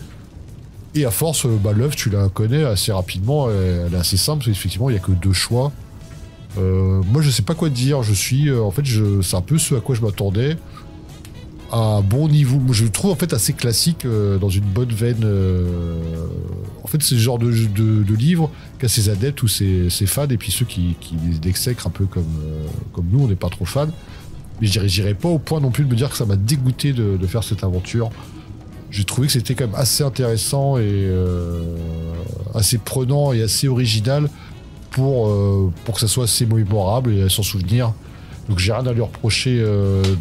C: Et à force, l'œuvre, tu la connais assez rapidement, elle est assez simple, effectivement, il y a que 2 choix. Moi, je sais pas quoi te dire, c'est un peu ce à quoi je m'attendais. À un bon niveau, je le trouve en fait assez classique, dans une bonne veine. En fait, c'est le genre de livre qu'a ses adeptes ou ses fans, et puis ceux qui l'exècrent un peu comme nous, on n'est pas trop fans. Mais j'irai pas au point non plus de me dire que ça m'a dégoûté de faire cette aventure. J'ai trouvé que c'était quand même assez intéressant et assez prenant et assez original pour que ça soit assez mémorable et à s'en souvenir. Donc j'ai rien à lui reprocher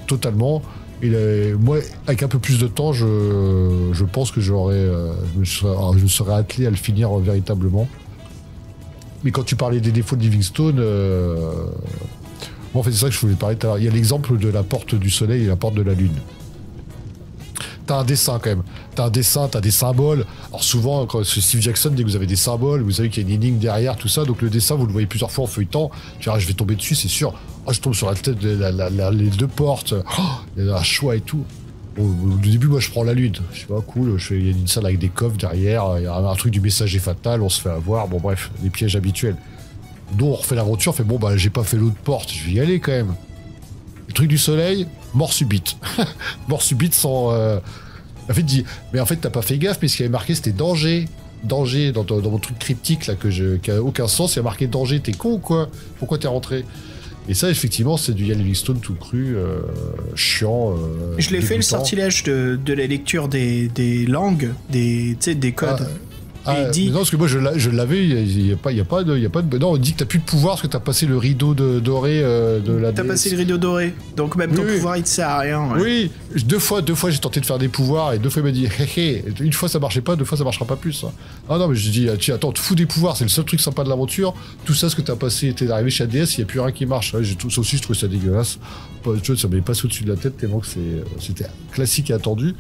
C: totalement. Et moi, avec un peu plus de temps, je pense que je me serais attelé à le finir véritablement. Mais quand tu parlais des défauts de Livingstone, en fait, c'est ça que je voulais parler tout à l'heure. Il y a l'exemple de la porte du soleil et la porte de la lune. T'as un dessin quand même. T'as des symboles. Alors souvent, quand Steve Jackson dit que vous avez des symboles, vous savez qu'il y a une énigme derrière, tout ça. Donc le dessin, vous le voyez plusieurs fois en feuilletant. Tu vois, je vais tomber dessus, c'est sûr. Je tombe sur la tête de les 2 portes. Il y a un choix et tout. Au début, moi, je prends la lune. Je sais pas, cool. Il y a une salle avec des coffres derrière. Il y a un truc du messager fatal. On se fait avoir. Bon, bref, les pièges habituels. Donc, on refait l'aventure. Fait bon, j'ai pas fait l'autre porte. Je vais y aller quand même. Le truc du soleil, mort subite. Mort subite sans. En fait, mais en fait, t'as pas fait gaffe, mais ce qui avait marqué, c'était danger. danger dans mon truc cryptique là qui a aucun sens. Il y a marqué danger, t'es con ou quoi? Pourquoi t'es rentré? Et ça, effectivement, c'est du Ian Livingstone tout cru, chiant.
B: Je l'ai fait le
C: dégoûtant.
B: sortilège de la lecture des langues, des codes.
C: Ah,
B: dit...
C: non, parce que moi je l'avais, il y a pas de. Non, on dit que t'as plus de pouvoir parce que t'as passé le rideau doré de la.
B: T'as passé le rideau doré, donc même ton pouvoir il te sert à rien. Ouais.
C: Oui, deux fois j'ai tenté de faire des pouvoirs et 2 fois il m'a dit hé, une fois ça marchait pas, 2 fois ça marchera pas plus. Ah non, mais je dis tiens, attends, te fous des pouvoirs, c'est le seul truc sympa de l'aventure. Tout ça, ce que t'as passé, t'es arrivé chez ADS, il y a plus rien qui marche. Ouais, ça aussi, je trouvais ça dégueulasse. Ça m'avait passé au-dessus de la tête tellement que c'était classique et attendu.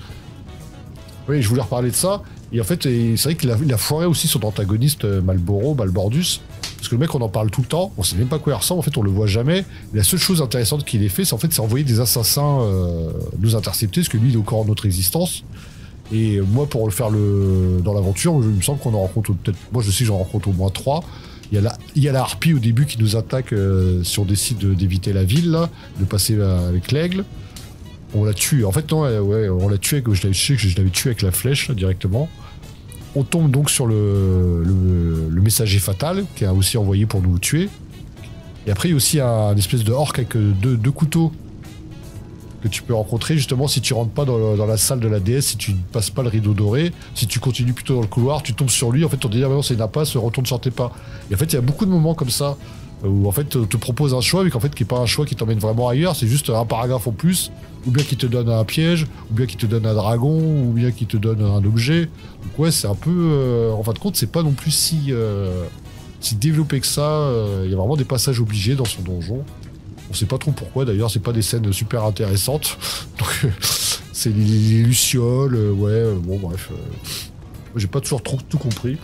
C: Oui, je voulais reparler de ça. Et en fait, c'est vrai qu'il a foiré aussi son antagoniste Malbordus. Parce que le mec, on en parle tout le temps. On sait même pas quoi il ressemble. En fait, on le voit jamais. Et la seule chose intéressante qu'il ait fait, c'est envoyer des assassins nous intercepter. Parce que lui, il est au corps de notre existence. Et moi, pour le faire dans l'aventure, il me semble qu'on en rencontre peut-être. Moi, je sais que j'en rencontre au moins 3. Il y a la harpie au début qui nous attaque si on décide d'éviter la ville, là, de passer avec l'aigle. On l'a tué. En fait, non, on l'a tué. Je l'avais tué avec la flèche là, directement. On tombe donc sur le messager fatal qui a aussi envoyé pour nous tuer. Et après, il y a aussi un espèce de orc avec deux couteaux que tu peux rencontrer justement si tu rentres pas dans la salle de la déesse, si tu ne passes pas le rideau doré, si tu continues plutôt dans le couloir, tu tombes sur lui. En fait, on dit maintenant c'est une impasse, retourne sur tes pas. Et en fait, il y a beaucoup de moments comme ça où en fait on te propose un choix mais qu'en fait qui est pas un choix qui t'emmène vraiment ailleurs, c'est juste un paragraphe en plus, ou bien qui te donne un piège, ou bien qui te donne un dragon, ou bien qui te donne un objet. Donc ouais, c'est un peu en fin de compte, c'est pas non plus si développé que ça. Il y a vraiment des passages obligés dans son donjon. On sait pas trop pourquoi d'ailleurs, c'est pas des scènes super intéressantes. Donc c'est les lucioles, bon bref. J'ai pas toujours tout compris.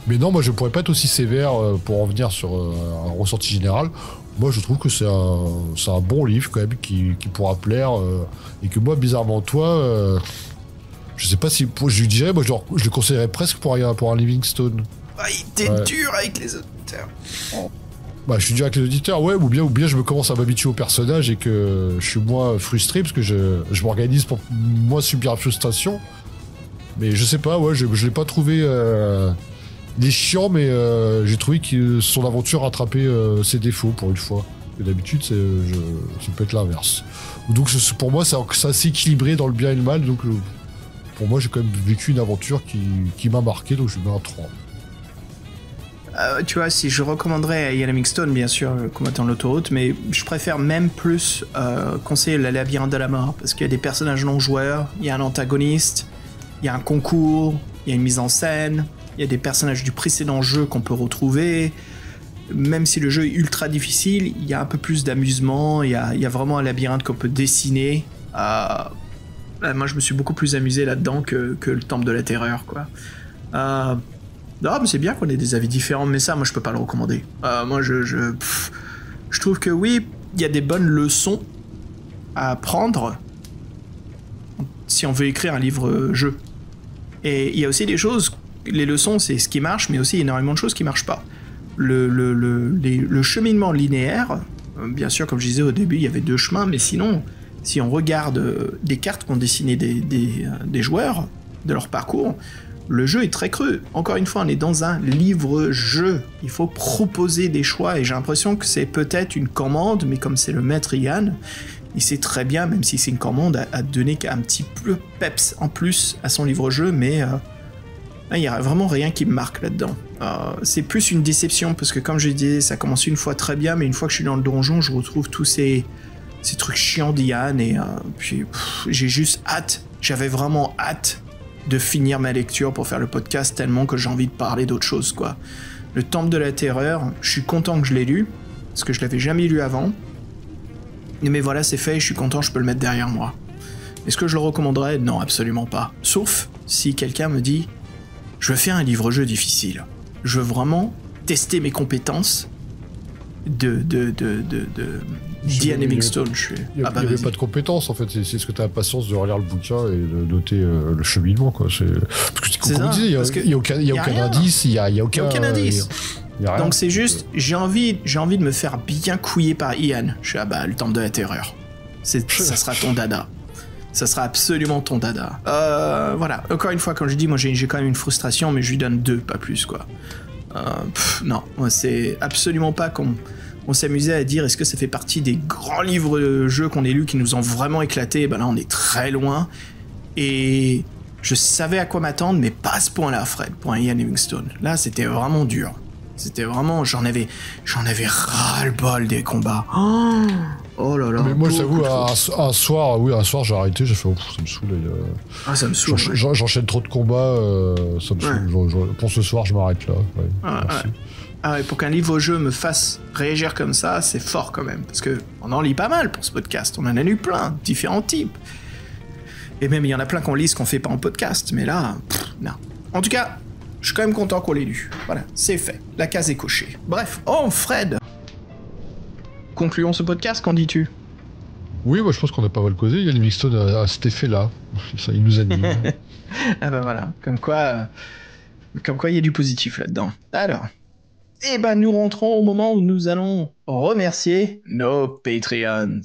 C: Mais non, moi je pourrais pas être aussi sévère pour en venir sur un ressenti général. Moi je trouve que c'est un bon livre quand même qui pourra plaire et que moi bizarrement toi je sais pas si je lui dirais, moi je le conseillerais presque pour un Livingstone.
B: Ah, il était dur avec les auditeurs.
C: Bah, je suis dur avec les auditeurs, ouais, ou bien je me commence à m'habituer au personnage et que je suis moins frustré parce que je m'organise pour moins subir la frustration. Mais je sais pas, ouais, je l'ai pas trouvé. Il est chiant, mais j'ai trouvé que son aventure rattrapait ses défauts pour une fois. Et d'habitude, ça peut être l'inverse. Donc pour moi, c'est assez équilibré dans le bien et le mal. Donc pour moi, j'ai quand même vécu une aventure qui m'a marqué, donc je mets un 3.
B: Tu vois, si je recommanderais à Ian Livingstone, bien sûr, combattant de l'autoroute, mais je préfère même plus conseiller le labyrinthe de la mort, parce qu'il y a des personnages non joueurs, il y a un antagoniste, il y a un concours, il y a une mise en scène, il y a des personnages du précédent jeu qu'on peut retrouver. Même si le jeu est ultra difficile, il y a un peu plus d'amusement, il y a vraiment un labyrinthe qu'on peut dessiner. Moi, je me suis beaucoup plus amusé là-dedans que le Temple de la Terreur, quoi. Non, mais c'est bien qu'on ait des avis différents, mais ça, moi, je peux pas le recommander. Moi, je trouve que oui, il y a des bonnes leçons à apprendre si on veut écrire un livre-jeu. Et il y a aussi des choses, les leçons, c'est ce qui marche, mais aussi énormément de choses qui marchent pas. Le cheminement linéaire, bien sûr, comme je disais au début, il y avait 2 chemins, mais sinon, si on regarde des cartes qu'ont dessinées des joueurs, de leur parcours, le jeu est très creux. Encore une fois, on est dans un livre-jeu. Il faut proposer des choix, et j'ai l'impression que c'est peut-être une commande, mais comme c'est le maître Ian, il sait très bien, même si c'est une commande, à donner un petit peu peps en plus à son livre-jeu, mais il n'y a vraiment rien qui me marque là-dedans. C'est plus une déception, parce que comme je disais, ça commence une fois très bien, mais une fois que je suis dans le donjon, je retrouve tous ces trucs chiants d'Ian, et puis j'ai juste hâte, j'avais vraiment hâte de finir ma lecture pour faire le podcast, tellement que j'ai envie de parler d'autre chose, quoi. Le Temple de la Terreur, je suis content que je l'ai lu, parce que je l'avais jamais lu avant. Mais voilà, c'est fait, et je suis content, je peux le mettre derrière moi. Est-ce que je le recommanderais? Non, absolument pas. Sauf si quelqu'un me dit « Je veux faire un livre-jeu difficile. Je veux vraiment tester mes compétences d'Ian Livingstone. »
C: Il n'y avait pas de compétences, en fait. C'est ce que tu as la patience de relire le bouquin et de noter le cheminement, quoi. Parce que, comme on disait, il n'y a aucun indice. Il n'y a aucun indice.
B: Donc c'est juste, j'ai envie de me faire bien couiller par Ian. Je suis le Temple de la Terreur. Ça sera ton dada. ça sera absolument ton dada. Voilà, encore une fois, quand je dis, moi j'ai quand même une frustration, mais je lui donne 2, pas plus, quoi. Non, c'est absolument pas qu'on s'amusait à dire est-ce que ça fait partie des grands livres de jeux qu'on ait lus qui nous ont vraiment éclaté. Ben là, on est très loin. Et je savais à quoi m'attendre, mais pas à ce point-là, Fred, pour un Ian Livingstone. Là, c'était vraiment dur. C'était vraiment... J'en avais ras-le-bol des combats. Oh là là.
C: Mais moi, j'avoue, un soir, j'ai arrêté, j'ai fait, ça me saoule.
B: Ça me saoule.
C: J'enchaîne trop de combats, ça me saoule. Pour ce soir, je m'arrête là. Merci.
B: Ouais, pour qu'un livre-jeu me fasse réagir comme ça, c'est fort quand même. Parce qu'on en lit pas mal pour ce podcast. On en a lu plein, différents types. Et même, il y en a plein qu'on lit qu'on fait pas en podcast. Mais là, non. En tout cas, je suis quand même content qu'on l'ait lu. Voilà, c'est fait. La case est cochée. Bref, Fred. Concluons ce podcast, qu'en dis-tu?
C: Oui, moi je pense qu'on a pas mal causé. Ian Livingstone a cet effet-là. Ça, il nous anime.
B: Ah ben voilà, comme quoi il y a du positif là-dedans. Alors, nous rentrons au moment où nous allons remercier nos Patreons.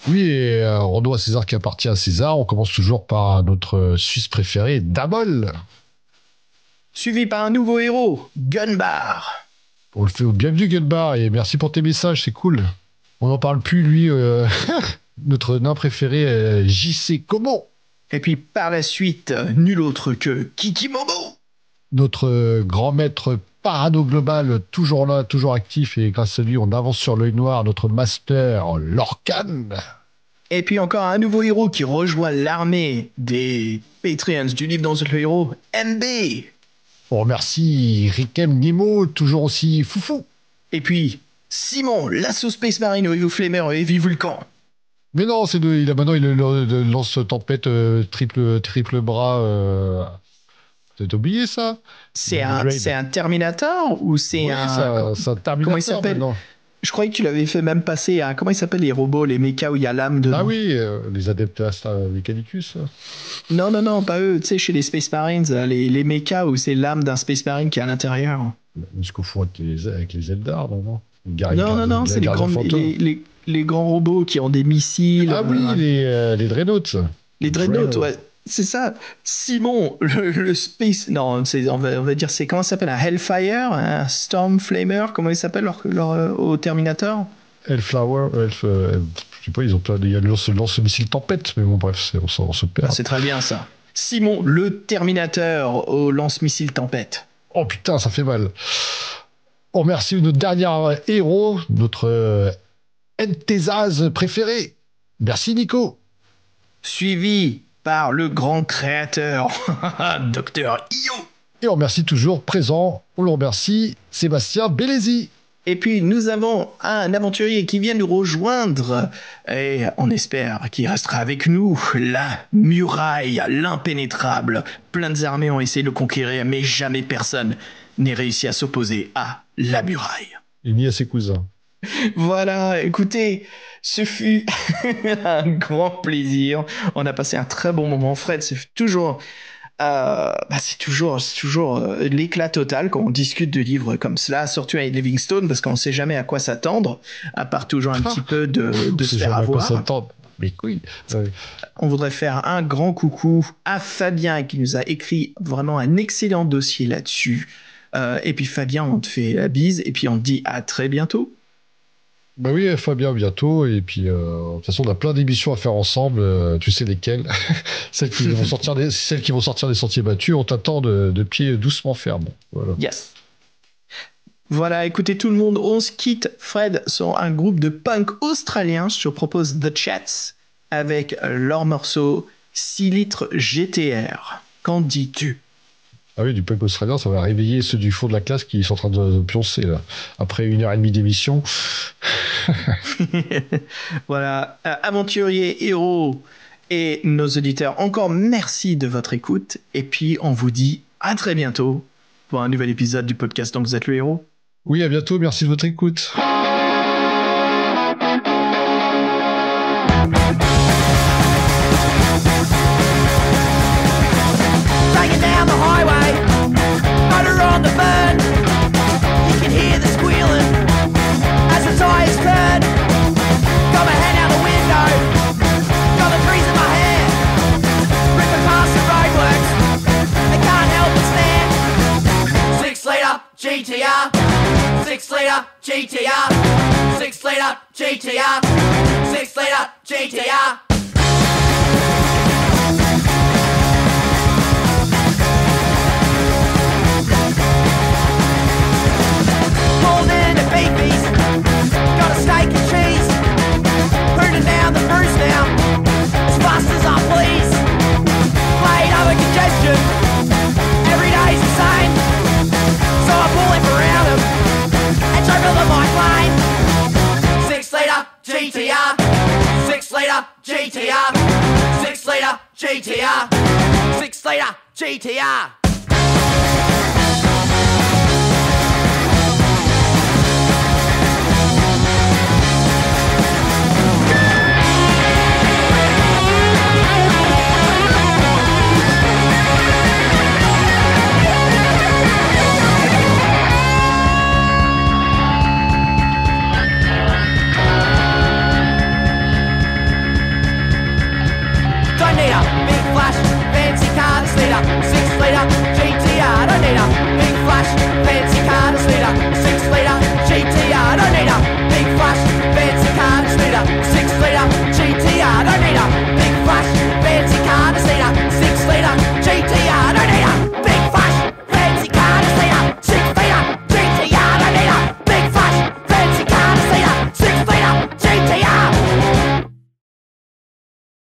C: Oui, et rendons à César qui appartient à César. On commence toujours par notre Suisse préféré, Damol.
B: Suivi par un nouveau héros, Gunbar.
C: On le fait au bienvenue, Gunbar, et merci pour tes messages, c'est cool. On n'en parle plus, lui, notre nain préféré, JC Como.
B: Et puis par la suite, nul autre que Kikimomo.
C: Notre grand maître Parano Global, toujours là, toujours actif, et grâce à lui, on avance sur l'œil noir, notre master, Lorcan.
B: Et puis encore un nouveau héros qui rejoint l'armée des Patreons du livre dans le héros, MB.
C: On remercie Rikem Nemo, toujours aussi foufou.
B: Et puis Simon, l'assaut Space Marine au Heavy Flamer et Heavy Vulcan.
C: Mais non, maintenant il lance tempête triple bras. T'as oublié ça?
B: C'est un Terminator ou c'est
C: c'est un Terminator.
B: Comment il s'appelle? Je croyais que tu l'avais fait même passer à... Comment ils s'appellent les robots, les mechas où il y a l'âme dedans?
C: Ah oui, les Adeptas Mechanicus.
B: Non, pas eux. Tu sais, chez les Space Marines, les mechas où c'est l'âme d'un Space Marine qui est à l'intérieur.
C: Ils se confondent avec les Eldar, non?
B: Non, c'est les grands robots qui ont des missiles.
C: Ah oui, les Dreadnoughts.
B: Les Dreadnoughts, ouais. C'est ça. Simon, le Space... Non, on va dire, c'est comment ça s'appelle? Un Hellfire? Un Stormflamer? Comment il s'appelle au Terminator?
C: Hellflower, je sais pas, il y a le lance-missile Tempête, mais bon, bref, on se perd.
B: Ah, c'est très bien, ça. Simon, le Terminator au lance-missile Tempête.
C: Oh putain, ça fait mal. On remercie notre dernier héros, notre Entezaz préféré. Merci, Nico.
B: Suivi par le grand créateur, Dr. Io.
C: Et on remercie toujours, présent, on le remercie, Sébastien Bellesi.
B: Et puis nous avons un aventurier qui vient nous rejoindre, et on espère qu'il restera avec nous, la muraille, l'impénétrable. Plein d'armées ont essayé de le conquérir, mais jamais personne n'est réussi à s'opposer à la muraille.
C: Et ni à ses cousins.
B: Voilà, écoutez, ce fut un grand plaisir. On a passé un très bon moment. Fred, c'est toujours l'éclat total quand on discute de livres comme cela, surtout avec Livingstone, parce qu'on ne sait jamais à quoi s'attendre, à part toujours un petit peu de se faire avoir.
C: Mais oui. Ouais.
B: On voudrait faire un grand coucou à Fabien qui nous a écrit vraiment un excellent dossier là-dessus. Et puis Fabien, on te fait la bise et puis on te dit à très bientôt.
C: Bah oui, Fabien, bientôt. Et puis, de toute façon, on a plein d'émissions à faire ensemble. Tu sais lesquelles? Celles qui vont sortir des sentiers battus. On t'attend de pied doucement ferme. Voilà.
B: Yes. Voilà, écoutez tout le monde, on se quitte. Fred sont un groupe de punk australien. Je te propose The Chats avec leur morceau 6 litres GTR. Qu'en dis-tu?
C: Ah oui, du punk australien, ça va réveiller ceux du fond de la classe qui sont en train de pioncer, là. Après 1h30 d'émission.
B: Voilà, aventuriers, héros et nos auditeurs, encore merci de votre écoute. Et puis, on vous dit à très bientôt pour un nouvel épisode du podcast Donc Vous êtes le héros.
C: Oui, à bientôt, merci de votre écoute.
D: Taking down the highway GTR, 6 litre GTR, 6 litre GTR, 6 litre GTR. Pulled into beefies, got a steak and cheese, hooting down the cruise now, as fast as I please. Played over congestion, every day's the same, so I pull him around him and juggle the bike lane. 6 litre GTR, 6 litre GTR, 6 litre GTR, 6 litre GTR.